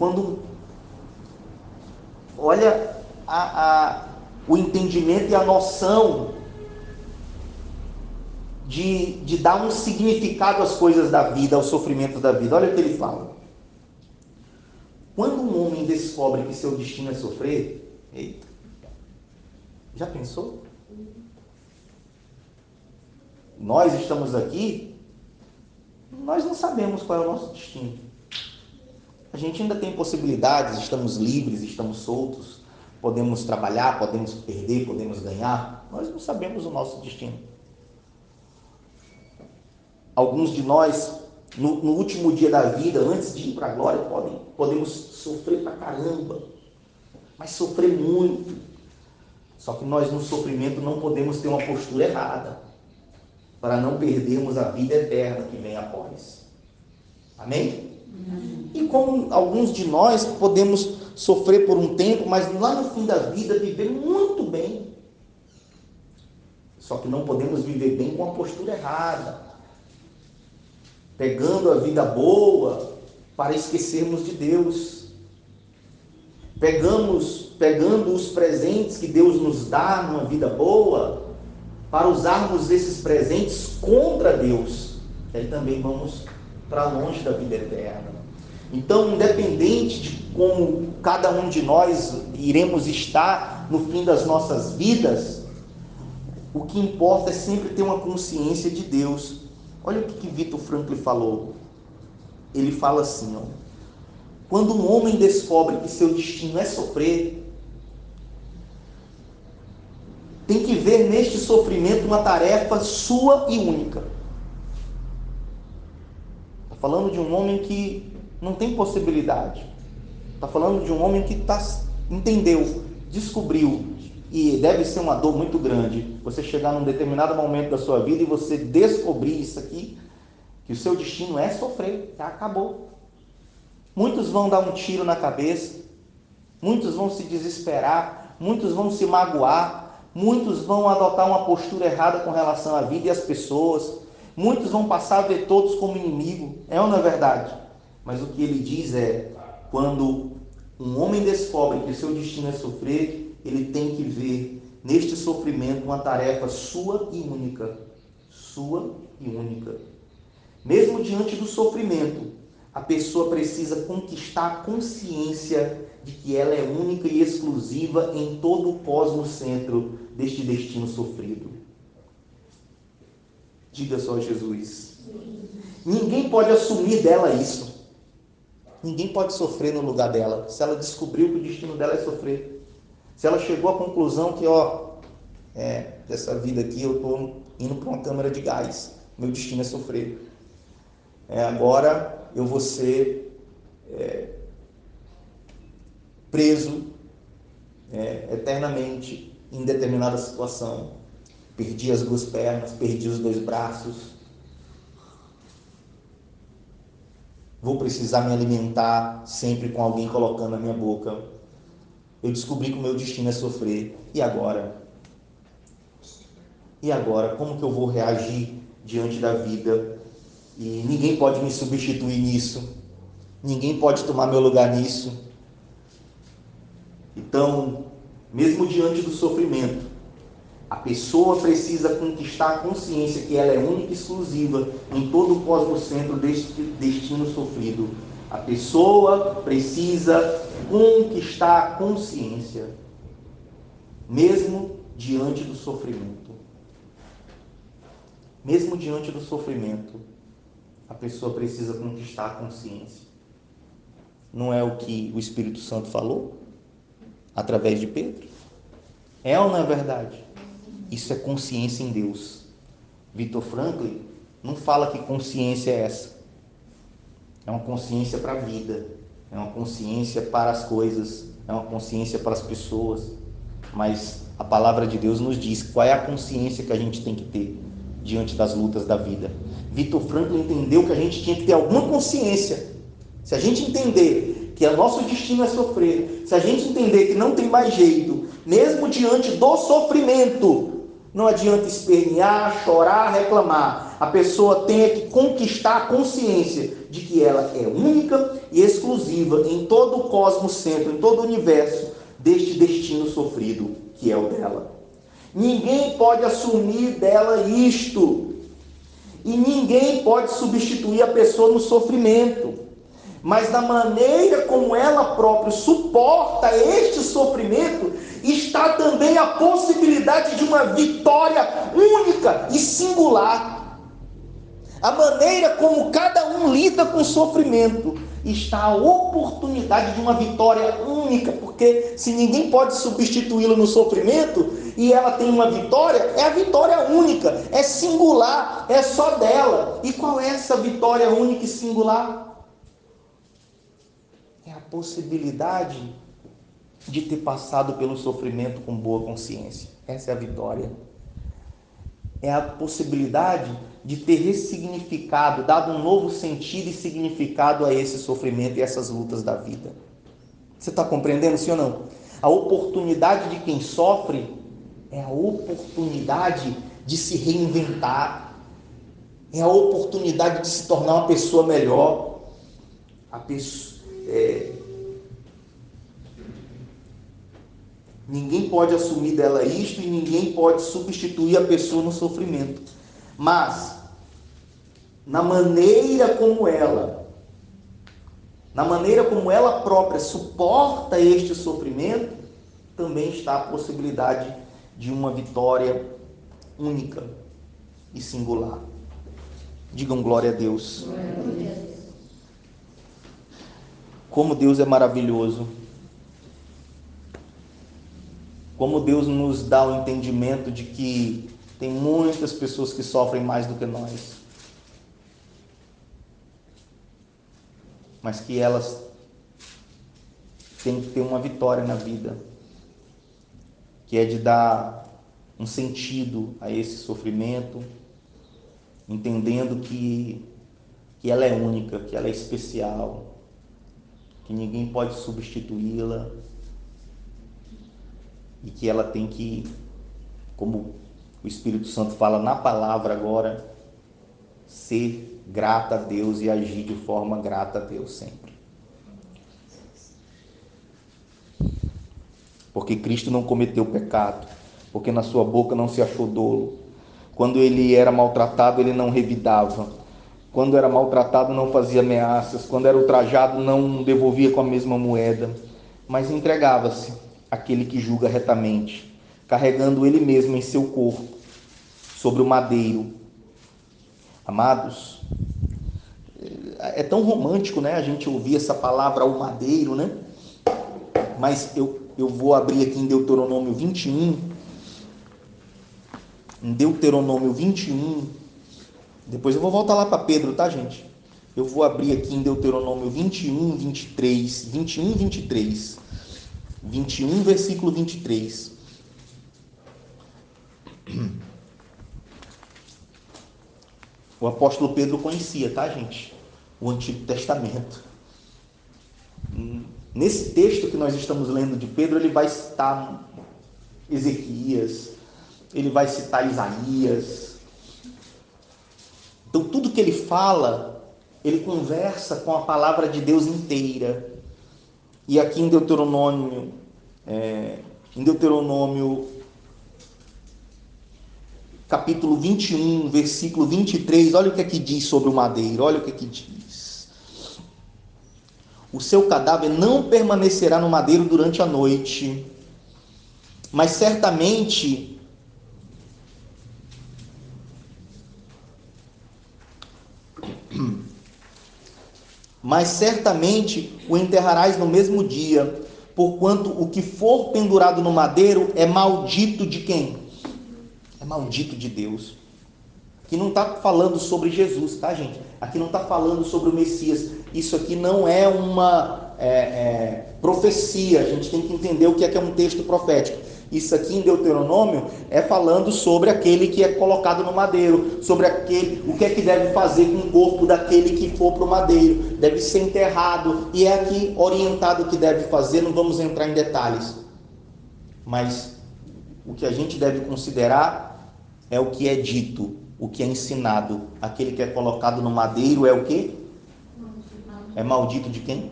olha o entendimento e a noção de dar um significado às coisas da vida, aos sofrimentos da vida. Olha o que ele fala. Quando um homem descobre que seu destino é sofrer, eita, já pensou? Nós estamos aqui, nós não sabemos qual é o nosso destino. A gente ainda tem possibilidades, estamos livres, estamos soltos, podemos trabalhar, podemos perder, podemos ganhar. Nós não sabemos o nosso destino. Alguns de nós, no último dia da vida, antes de ir para a glória, podemos sofrer pra caramba, mas sofrer muito. Só que nós no sofrimento não podemos ter uma postura errada, para não perdermos a vida eterna que vem após. Amém? E como alguns de nós podemos sofrer por um tempo, mas lá no fim da vida viver muito bem. Só que não podemos viver bem com a postura errada, pegando a vida boa para esquecermos de Deus, pegando os presentes que Deus nos dá numa vida boa, para usarmos esses presentes contra Deus, que aí também vamos para longe da vida eterna. Então, independente de como cada um de nós iremos estar no fim das nossas vidas, o que importa é sempre ter uma consciência de Deus. Olha o que Viktor Frankl falou. Ele fala assim, quando um homem descobre que seu destino é sofrer, tem que ver neste sofrimento uma tarefa sua e única. Está falando de um homem que não tem possibilidade. Está falando de um homem que entendeu, descobriu, e deve ser uma dor muito grande você chegar num determinado momento da sua vida e você descobrir isso aqui, que o seu destino é sofrer, já acabou. Muitos vão dar um tiro na cabeça, muitos vão se desesperar, muitos vão se magoar, muitos vão adotar uma postura errada com relação à vida e às pessoas, muitos vão passar a ver todos como inimigo, é ou não é verdade? Mas o que ele diz é, quando um homem descobre que o seu destino é sofrer, ele tem que ver neste sofrimento uma tarefa sua e única. Sua e única. Mesmo diante do sofrimento, a pessoa precisa conquistar a consciência de que ela é única e exclusiva em todo o cosmocentro deste destino sofrido. Diga só, Jesus. Ninguém pode assumir dela isso. Ninguém pode sofrer no lugar dela. Se ela descobriu que o destino dela é sofrer. Se ela chegou à conclusão que, dessa vida aqui eu estou indo para uma câmara de gás. Meu destino é sofrer. Agora eu vou ser preso eternamente em determinada situação. Perdi as 2 pernas, perdi os 2 braços. Vou precisar me alimentar sempre com alguém colocando na minha boca. Eu descobri que o meu destino é sofrer. E agora? E agora? Como que eu vou reagir diante da vida? E ninguém pode me substituir nisso. Ninguém pode tomar meu lugar nisso. Então, mesmo diante do sofrimento, a pessoa precisa conquistar a consciência que ela é única e exclusiva em todo o cosmocentro deste destino sofrido. A pessoa precisa conquistar a consciência, mesmo diante do sofrimento. Mesmo diante do sofrimento, a pessoa precisa conquistar a consciência. Não é o que o Espírito Santo falou? Através de Pedro? É ou não é verdade? Isso é consciência em Deus. Viktor Frankl não fala que consciência é essa. É uma consciência para a vida. É uma consciência para as coisas. É uma consciência para as pessoas. Mas a palavra de Deus nos diz qual é a consciência que a gente tem que ter diante das lutas da vida. Viktor Frankl entendeu que a gente tinha que ter alguma consciência. Se a gente entender que o nosso destino é sofrer, se a gente entender que não tem mais jeito, mesmo diante do sofrimento, não adianta espernear, chorar, reclamar. A pessoa tem que conquistar a consciência de que ela é única e exclusiva em todo o cosmocentro, em todo o universo deste destino sofrido que é o dela. Ninguém pode assumir dela isto. E ninguém pode substituir a pessoa no sofrimento. Mas na maneira como ela própria suporta este sofrimento, está também a possibilidade de uma vitória única e singular. A maneira como cada um lida com o sofrimento, está a oportunidade de uma vitória única, porque se ninguém pode substituí-la no sofrimento, e ela tem uma vitória, é a vitória única, é singular, é só dela. E qual é essa vitória única e singular? É a possibilidade de ter passado pelo sofrimento com boa consciência. Essa é a vitória. É a possibilidade de ter ressignificado, dado um novo sentido e significado a esse sofrimento e essas lutas da vida. Você está compreendendo, sim ou não? A oportunidade de quem sofre é a oportunidade de se reinventar. É a oportunidade de se tornar uma pessoa melhor. Ninguém pode assumir dela isto e ninguém pode substituir a pessoa no sofrimento. Mas, na maneira como ela própria suporta este sofrimento, também está a possibilidade de uma vitória única e singular. Digam glória a Deus. Glória a Deus. Como Deus é maravilhoso. Como Deus nos dá o entendimento de que tem muitas pessoas que sofrem mais do que nós, mas que elas têm que ter uma vitória na vida, que é de dar um sentido a esse sofrimento, entendendo que ela é única, que ela é especial, que ninguém pode substituí-la e que ela tem que, como o Espírito Santo fala na palavra agora, ser grata a Deus e agir de forma grata a Deus sempre. Porque Cristo não cometeu pecado, porque na sua boca não se achou dolo. Quando ele era maltratado, ele não revidava. Quando era maltratado, não fazia ameaças. Quando era ultrajado, não devolvia com a mesma moeda, mas entregava-se àquele que julga retamente, carregando ele mesmo em seu corpo sobre o madeiro. Amados, é tão romântico, né, a gente ouvir essa palavra, o madeiro, né? Mas eu vou abrir aqui em Deuteronômio 21. Em Deuteronômio 21. Depois eu vou voltar lá para Pedro, tá, gente? Eu vou abrir aqui em Deuteronômio 21, 23. 21, 23. 21, versículo 23. O apóstolo Pedro conhecia, tá, gente? O Antigo Testamento. Nesse texto que nós estamos lendo de Pedro, ele vai citar Ezequias, ele vai citar Isaías. Então, tudo que ele fala, ele conversa com a palavra de Deus inteira. E aqui em Deuteronômio, capítulo 21, versículo 23, olha o que aqui diz sobre o madeiro, olha o que aqui diz. O seu cadáver não permanecerá no madeiro durante a noite, mas certamente o enterrarás no mesmo dia, porquanto o que for pendurado no madeiro é maldito de quem? É maldito de Deus. Aqui não está falando sobre Jesus, tá, gente? Aqui não está falando sobre o Messias. Isso aqui não é uma profecia. A gente tem que entender o que é um texto profético. Isso aqui em Deuteronômio é falando sobre aquele que é colocado no madeiro, sobre o que é que deve fazer com o corpo daquele que for para o madeiro. Deve ser enterrado, e é aqui orientado o que deve fazer. Não vamos entrar em detalhes, mas o que a gente deve considerar é o que é dito, o que é ensinado. Aquele que é colocado no madeiro é o quê? É maldito de quem?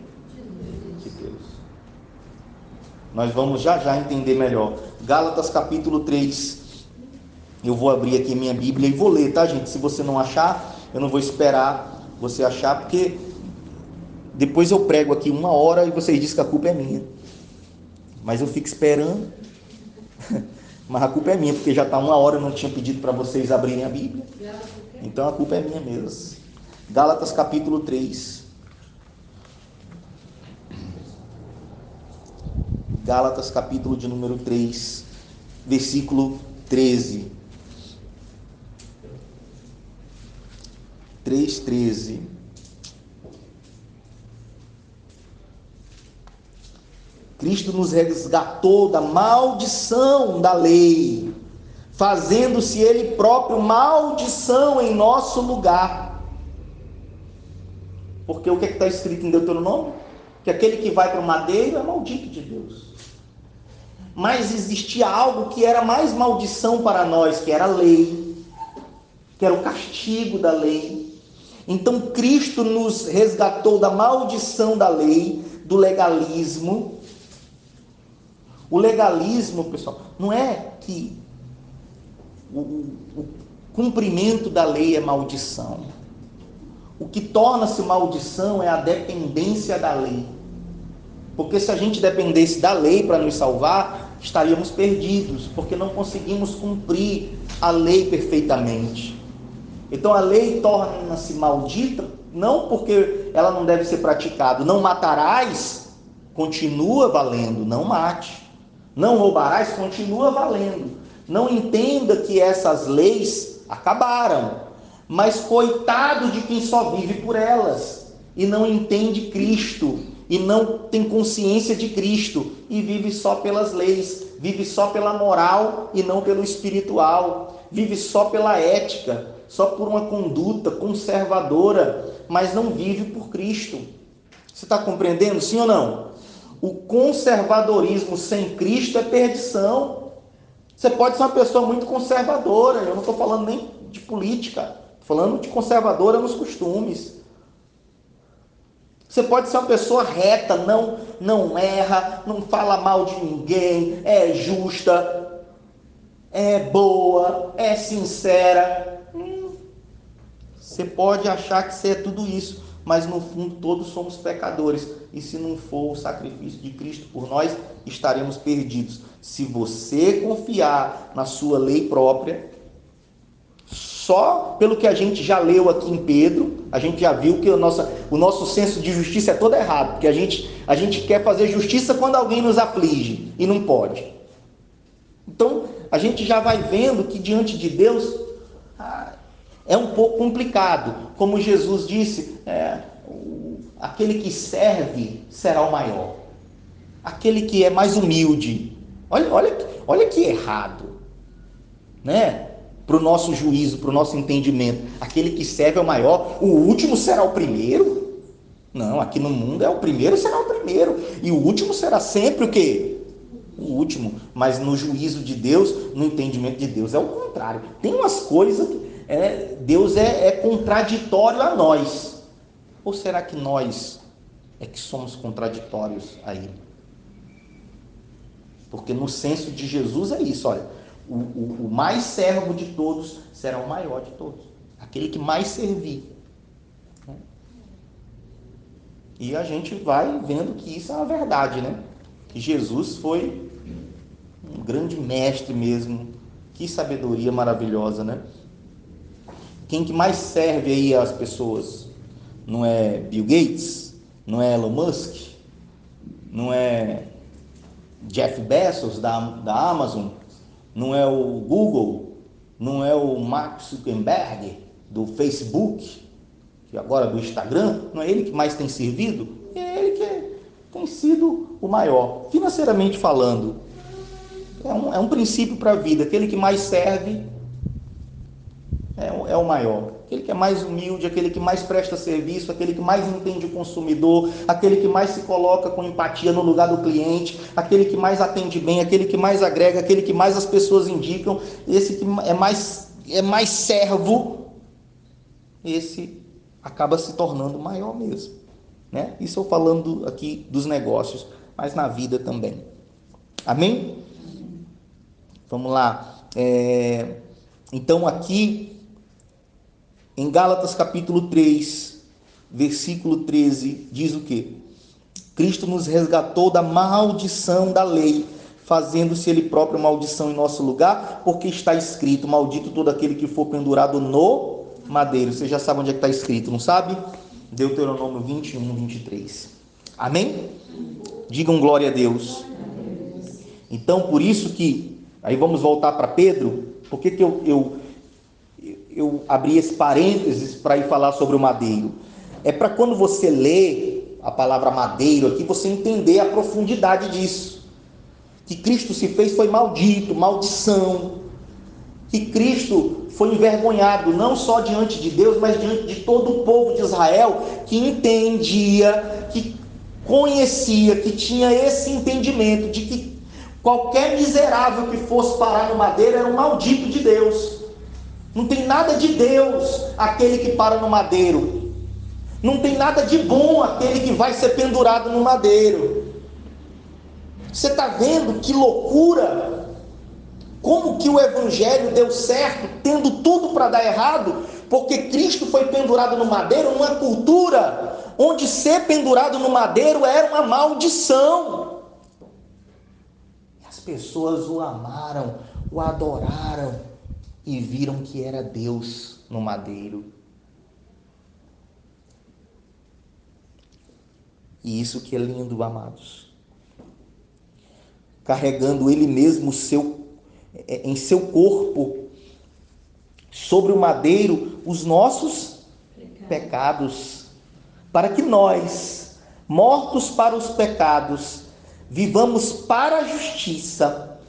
De Deus. Nós vamos já entender melhor. Gálatas capítulo 3. Eu vou abrir aqui minha Bíblia e vou ler, tá, gente? Se você não achar, eu não vou esperar você achar, porque depois eu prego aqui 1 hora e vocês dizem que a culpa é minha. Mas eu fico esperando. Mas a culpa é minha, porque já está 1 hora, eu não tinha pedido para vocês abrirem a Bíblia. Então a culpa é minha mesmo. Gálatas capítulo 3. Gálatas capítulo de número 3, versículo 13. 3:13. Cristo nos resgatou da maldição da lei, fazendo-se Ele próprio maldição em nosso lugar. Porque o que está escrito em Deuteronômio? Que aquele que vai para o madeiro é maldito de Deus. Mas existia algo que era mais maldição para nós, que era a lei, que era o castigo da lei. Então Cristo nos resgatou da maldição da lei, do legalismo. O legalismo, pessoal, não é que o cumprimento da lei é maldição. O que torna-se maldição é a dependência da lei. Porque se a gente dependesse da lei para nos salvar, estaríamos perdidos, porque não conseguimos cumprir a lei perfeitamente. Então a lei torna-se maldita, não porque ela não deve ser praticada. Não matarás, continua valendo, não mate. Não roubarás continua valendo. Não entenda que essas leis acabaram, mas coitado de quem só vive por elas e não entende Cristo e não tem consciência de Cristo e vive só pelas leis, vive só pela moral e não pelo espiritual, vive só pela ética, só por uma conduta conservadora, mas não vive por Cristo. Você está compreendendo, sim ou não? O conservadorismo sem Cristo é perdição. Você pode ser uma pessoa muito conservadora, eu não estou falando nem de política, estou falando de conservadora nos costumes. Você pode ser uma pessoa reta, não erra, não fala mal de ninguém, é justa, é boa, é sincera. Você pode achar que você é tudo isso, mas no fundo todos somos pecadores. E se não for o sacrifício de Cristo por nós, estaremos perdidos. Se você confiar na sua lei própria, só pelo que a gente já leu aqui em Pedro, a gente já viu que o nosso senso de justiça é todo errado, porque a gente quer fazer justiça quando alguém nos aflige, e não pode. Então, a gente já vai vendo que diante de Deus é um pouco complicado. Como Jesus disse, aquele que serve será o maior. Aquele que é mais humilde. Olha que errado, né? Para o nosso juízo, para o nosso entendimento. Aquele que serve é o maior, o último será o primeiro? Não, aqui no mundo o primeiro será o primeiro. E o último será sempre o quê? O último. Mas no juízo de Deus, no entendimento de Deus, é o contrário. Tem umas coisas que Deus é contraditório a nós. Ou será que nós é que somos contraditórios a Ele? Porque no senso de Jesus é isso, olha, o mais servo de todos será o maior de todos, aquele que mais servir. E a gente vai vendo que isso é uma verdade, né? Que Jesus foi um grande mestre mesmo. Que sabedoria maravilhosa, né? Quem que mais serve aí as pessoas? Não é Bill Gates? Não é Elon Musk? Não é Jeff Bezos da Amazon? Não é o Google? Não é o Mark Zuckerberg do Facebook? Que agora do Instagram? Não é ele que mais tem servido? É ele que tem sido o maior. Financeiramente falando, é um princípio para a vida. Aquele que mais serve é o maior. Aquele que é mais humilde, aquele que mais presta serviço, aquele que mais entende o consumidor, aquele que mais se coloca com empatia no lugar do cliente, aquele que mais atende bem, aquele que mais agrega, aquele que mais as pessoas indicam, esse que é mais servo, esse acaba se tornando maior mesmo, né? Isso eu falando aqui dos negócios, mas na vida também. Amém? Vamos lá. Então aqui em Gálatas capítulo 3, versículo 13, diz o quê? Cristo nos resgatou da maldição da lei, fazendo-se Ele próprio maldição em nosso lugar, porque está escrito, maldito todo aquele que for pendurado no madeiro. Você já sabe onde é que está escrito, não sabe? Deuteronômio 21, 23. Amém? Digam glória a Deus. Então, por isso que, aí vamos voltar para Pedro, por que eu abri esse parênteses para ir falar sobre o madeiro? É para quando você lê a palavra madeiro aqui, você entender a profundidade disso. Que Cristo se fez foi maldito, maldição. Que Cristo foi envergonhado, não só diante de Deus, mas diante de todo o povo de Israel, que entendia, que conhecia, que tinha esse entendimento de que qualquer miserável que fosse parar no madeiro era um maldito de Deus. Não tem nada de Deus aquele que para no madeiro. Não tem nada de bom aquele que vai ser pendurado no madeiro. Você está vendo que loucura? Como que o evangelho deu certo, tendo tudo para dar errado? Porque Cristo foi pendurado no madeiro numa cultura onde ser pendurado no madeiro era uma maldição. As pessoas o amaram, o adoraram e viram que era Deus no madeiro. E isso que é lindo, amados. carregando Ele mesmo em seu corpo, sobre o madeiro, os nossos pecados, para que nós, mortos para os pecados, vivamos para a justiça.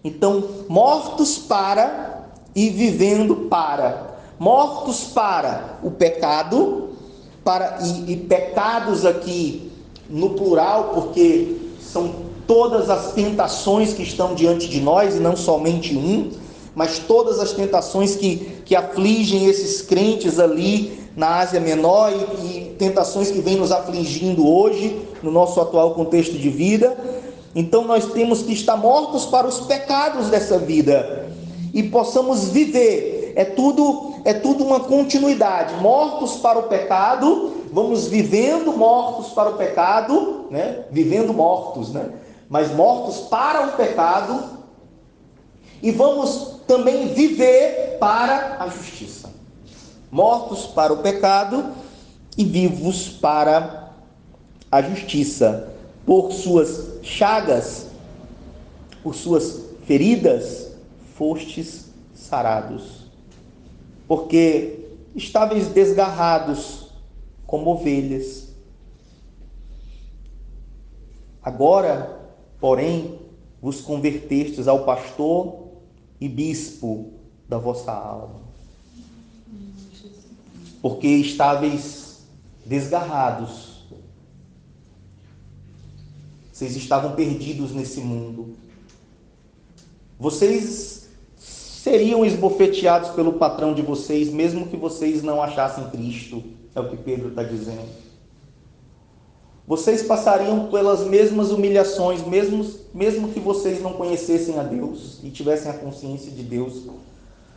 Então, mortos para e vivendo para. Mortos para o pecado, e pecados aqui no plural, porque são todas as tentações que estão diante de nós, e não somente mas todas as tentações que afligem esses crentes ali na Ásia Menor, e tentações que vêm nos afligindo hoje, no nosso atual contexto de vida. Então nós temos que estar mortos para os pecados dessa vida, e possamos viver, é tudo uma continuidade, mortos para o pecado, vamos vivendo mortos para o pecado, né? Vivendo mortos, né? Mas mortos para o pecado, e vamos também viver para a justiça. Mortos para o pecado e vivos para a justiça. Por suas chagas, por suas feridas, fostes sarados. Porque estáveis desgarrados como ovelhas. Agora, porém, vos convertestes ao pastor e bispo da vossa alma. Porque estáveis desgarrados. Vocês estavam perdidos nesse mundo. Vocês seriam esbofeteados pelo patrão de vocês, mesmo que vocês não achassem Cristo. É o que Pedro está dizendo. Vocês passariam pelas mesmas humilhações, mesmo que vocês não conhecessem a Deus e tivessem a consciência de Deus.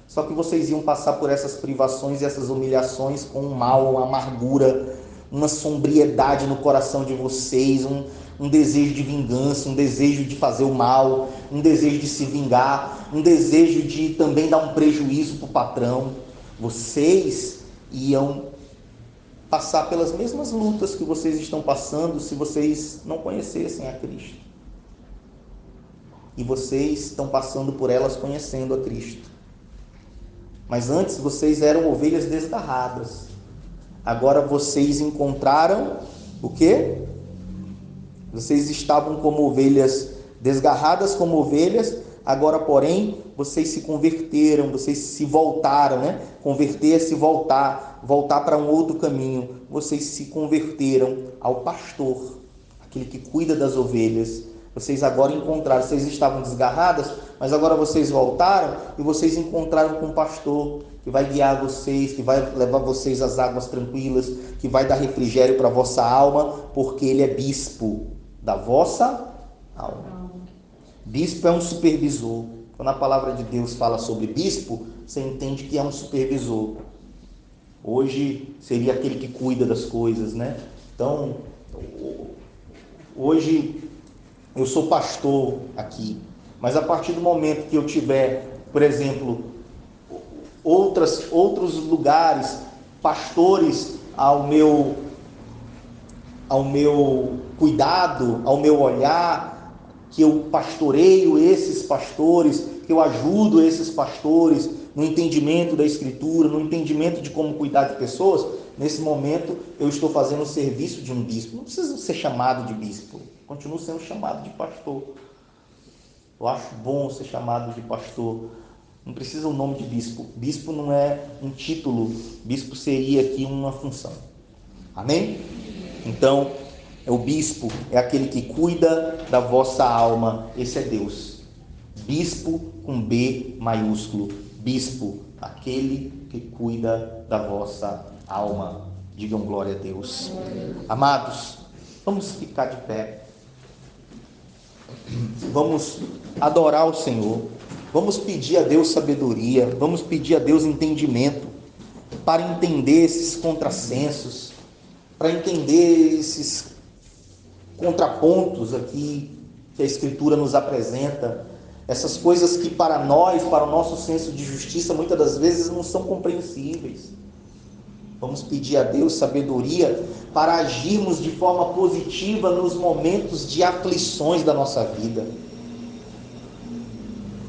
Só que vocês iam passar por essas privações e essas humilhações com um mal, uma amargura, uma sombriedade no coração de vocês, um desejo de vingança, um desejo de fazer o mal, um desejo de se vingar, um desejo de também dar um prejuízo para o patrão. Vocês iam passar pelas mesmas lutas que vocês estão passando se vocês não conhecessem a Cristo. E vocês estão passando por elas conhecendo a Cristo. Mas antes vocês eram ovelhas desgarradas. Agora vocês encontraram o quê? Vocês estavam como ovelhas, desgarradas como ovelhas, agora, porém, vocês se converteram, vocês se voltaram, né? Converter é se voltar para um outro caminho. Vocês se converteram ao pastor, aquele que cuida das ovelhas. Vocês agora encontraram, vocês estavam desgarradas, mas agora vocês voltaram e vocês encontraram com um pastor que vai guiar vocês, que vai levar vocês às águas tranquilas, que vai dar refrigério para a vossa alma, porque ele é bispo da vossa alma. Bispo é um supervisor. Quando a palavra de Deus fala sobre bispo, você entende que é um supervisor. Hoje seria aquele que cuida das coisas, né? Então, hoje eu sou pastor aqui, mas a partir do momento que eu tiver, por exemplo, outros lugares, pastores ao meu cuidado, ao meu olhar, que eu pastoreio esses pastores, que eu ajudo esses pastores no entendimento da Escritura, no entendimento de como cuidar de pessoas, nesse momento eu estou fazendo o serviço de um bispo. Não precisa ser chamado de bispo, continuo sendo chamado de pastor. Eu acho bom ser chamado de pastor. Não precisa o nome de bispo. Bispo não é um título, bispo seria aqui uma função. Amém? Então, o bispo é aquele que cuida da vossa alma. Esse é Deus. Bispo com B maiúsculo. Bispo, aquele que cuida da vossa alma. Digam glória a Deus. Amados, vamos ficar de pé. Vamos adorar o Senhor. Vamos pedir a Deus sabedoria. Vamos pedir a Deus entendimento para entender esses contrassensos, para entender esses contrapontos aqui que a Escritura nos apresenta, essas coisas que para nós, para o nosso senso de justiça, muitas das vezes não são compreensíveis. Vamos pedir a Deus sabedoria para agirmos de forma positiva nos momentos de aflições da nossa vida.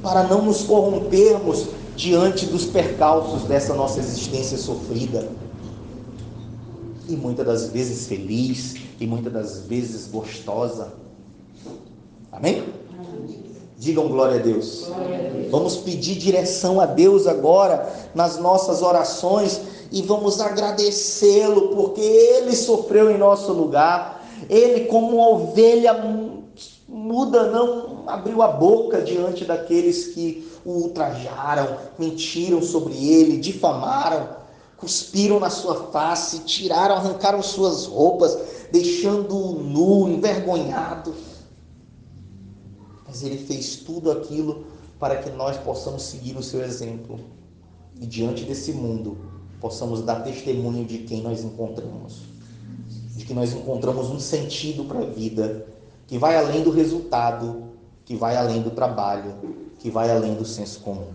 para não nos corrompermos diante dos percalços dessa nossa existência sofrida. E muitas das vezes feliz, e muitas das vezes gostosa. Amém? Digam glória a Deus. Vamos pedir direção a Deus agora nas nossas orações e vamos agradecê-lo, porque Ele sofreu em nosso lugar. Ele, como uma ovelha muda, não abriu a boca diante daqueles que o ultrajaram, mentiram sobre ele, difamaram, cuspiram na sua face, tiraram, arrancaram suas roupas, deixando-o nu, envergonhado. Mas ele fez tudo aquilo para que nós possamos seguir o seu exemplo e diante desse mundo possamos dar testemunho de quem nós encontramos, de que nós encontramos um sentido para a vida que vai além do resultado, que vai além do trabalho, que vai além do senso comum.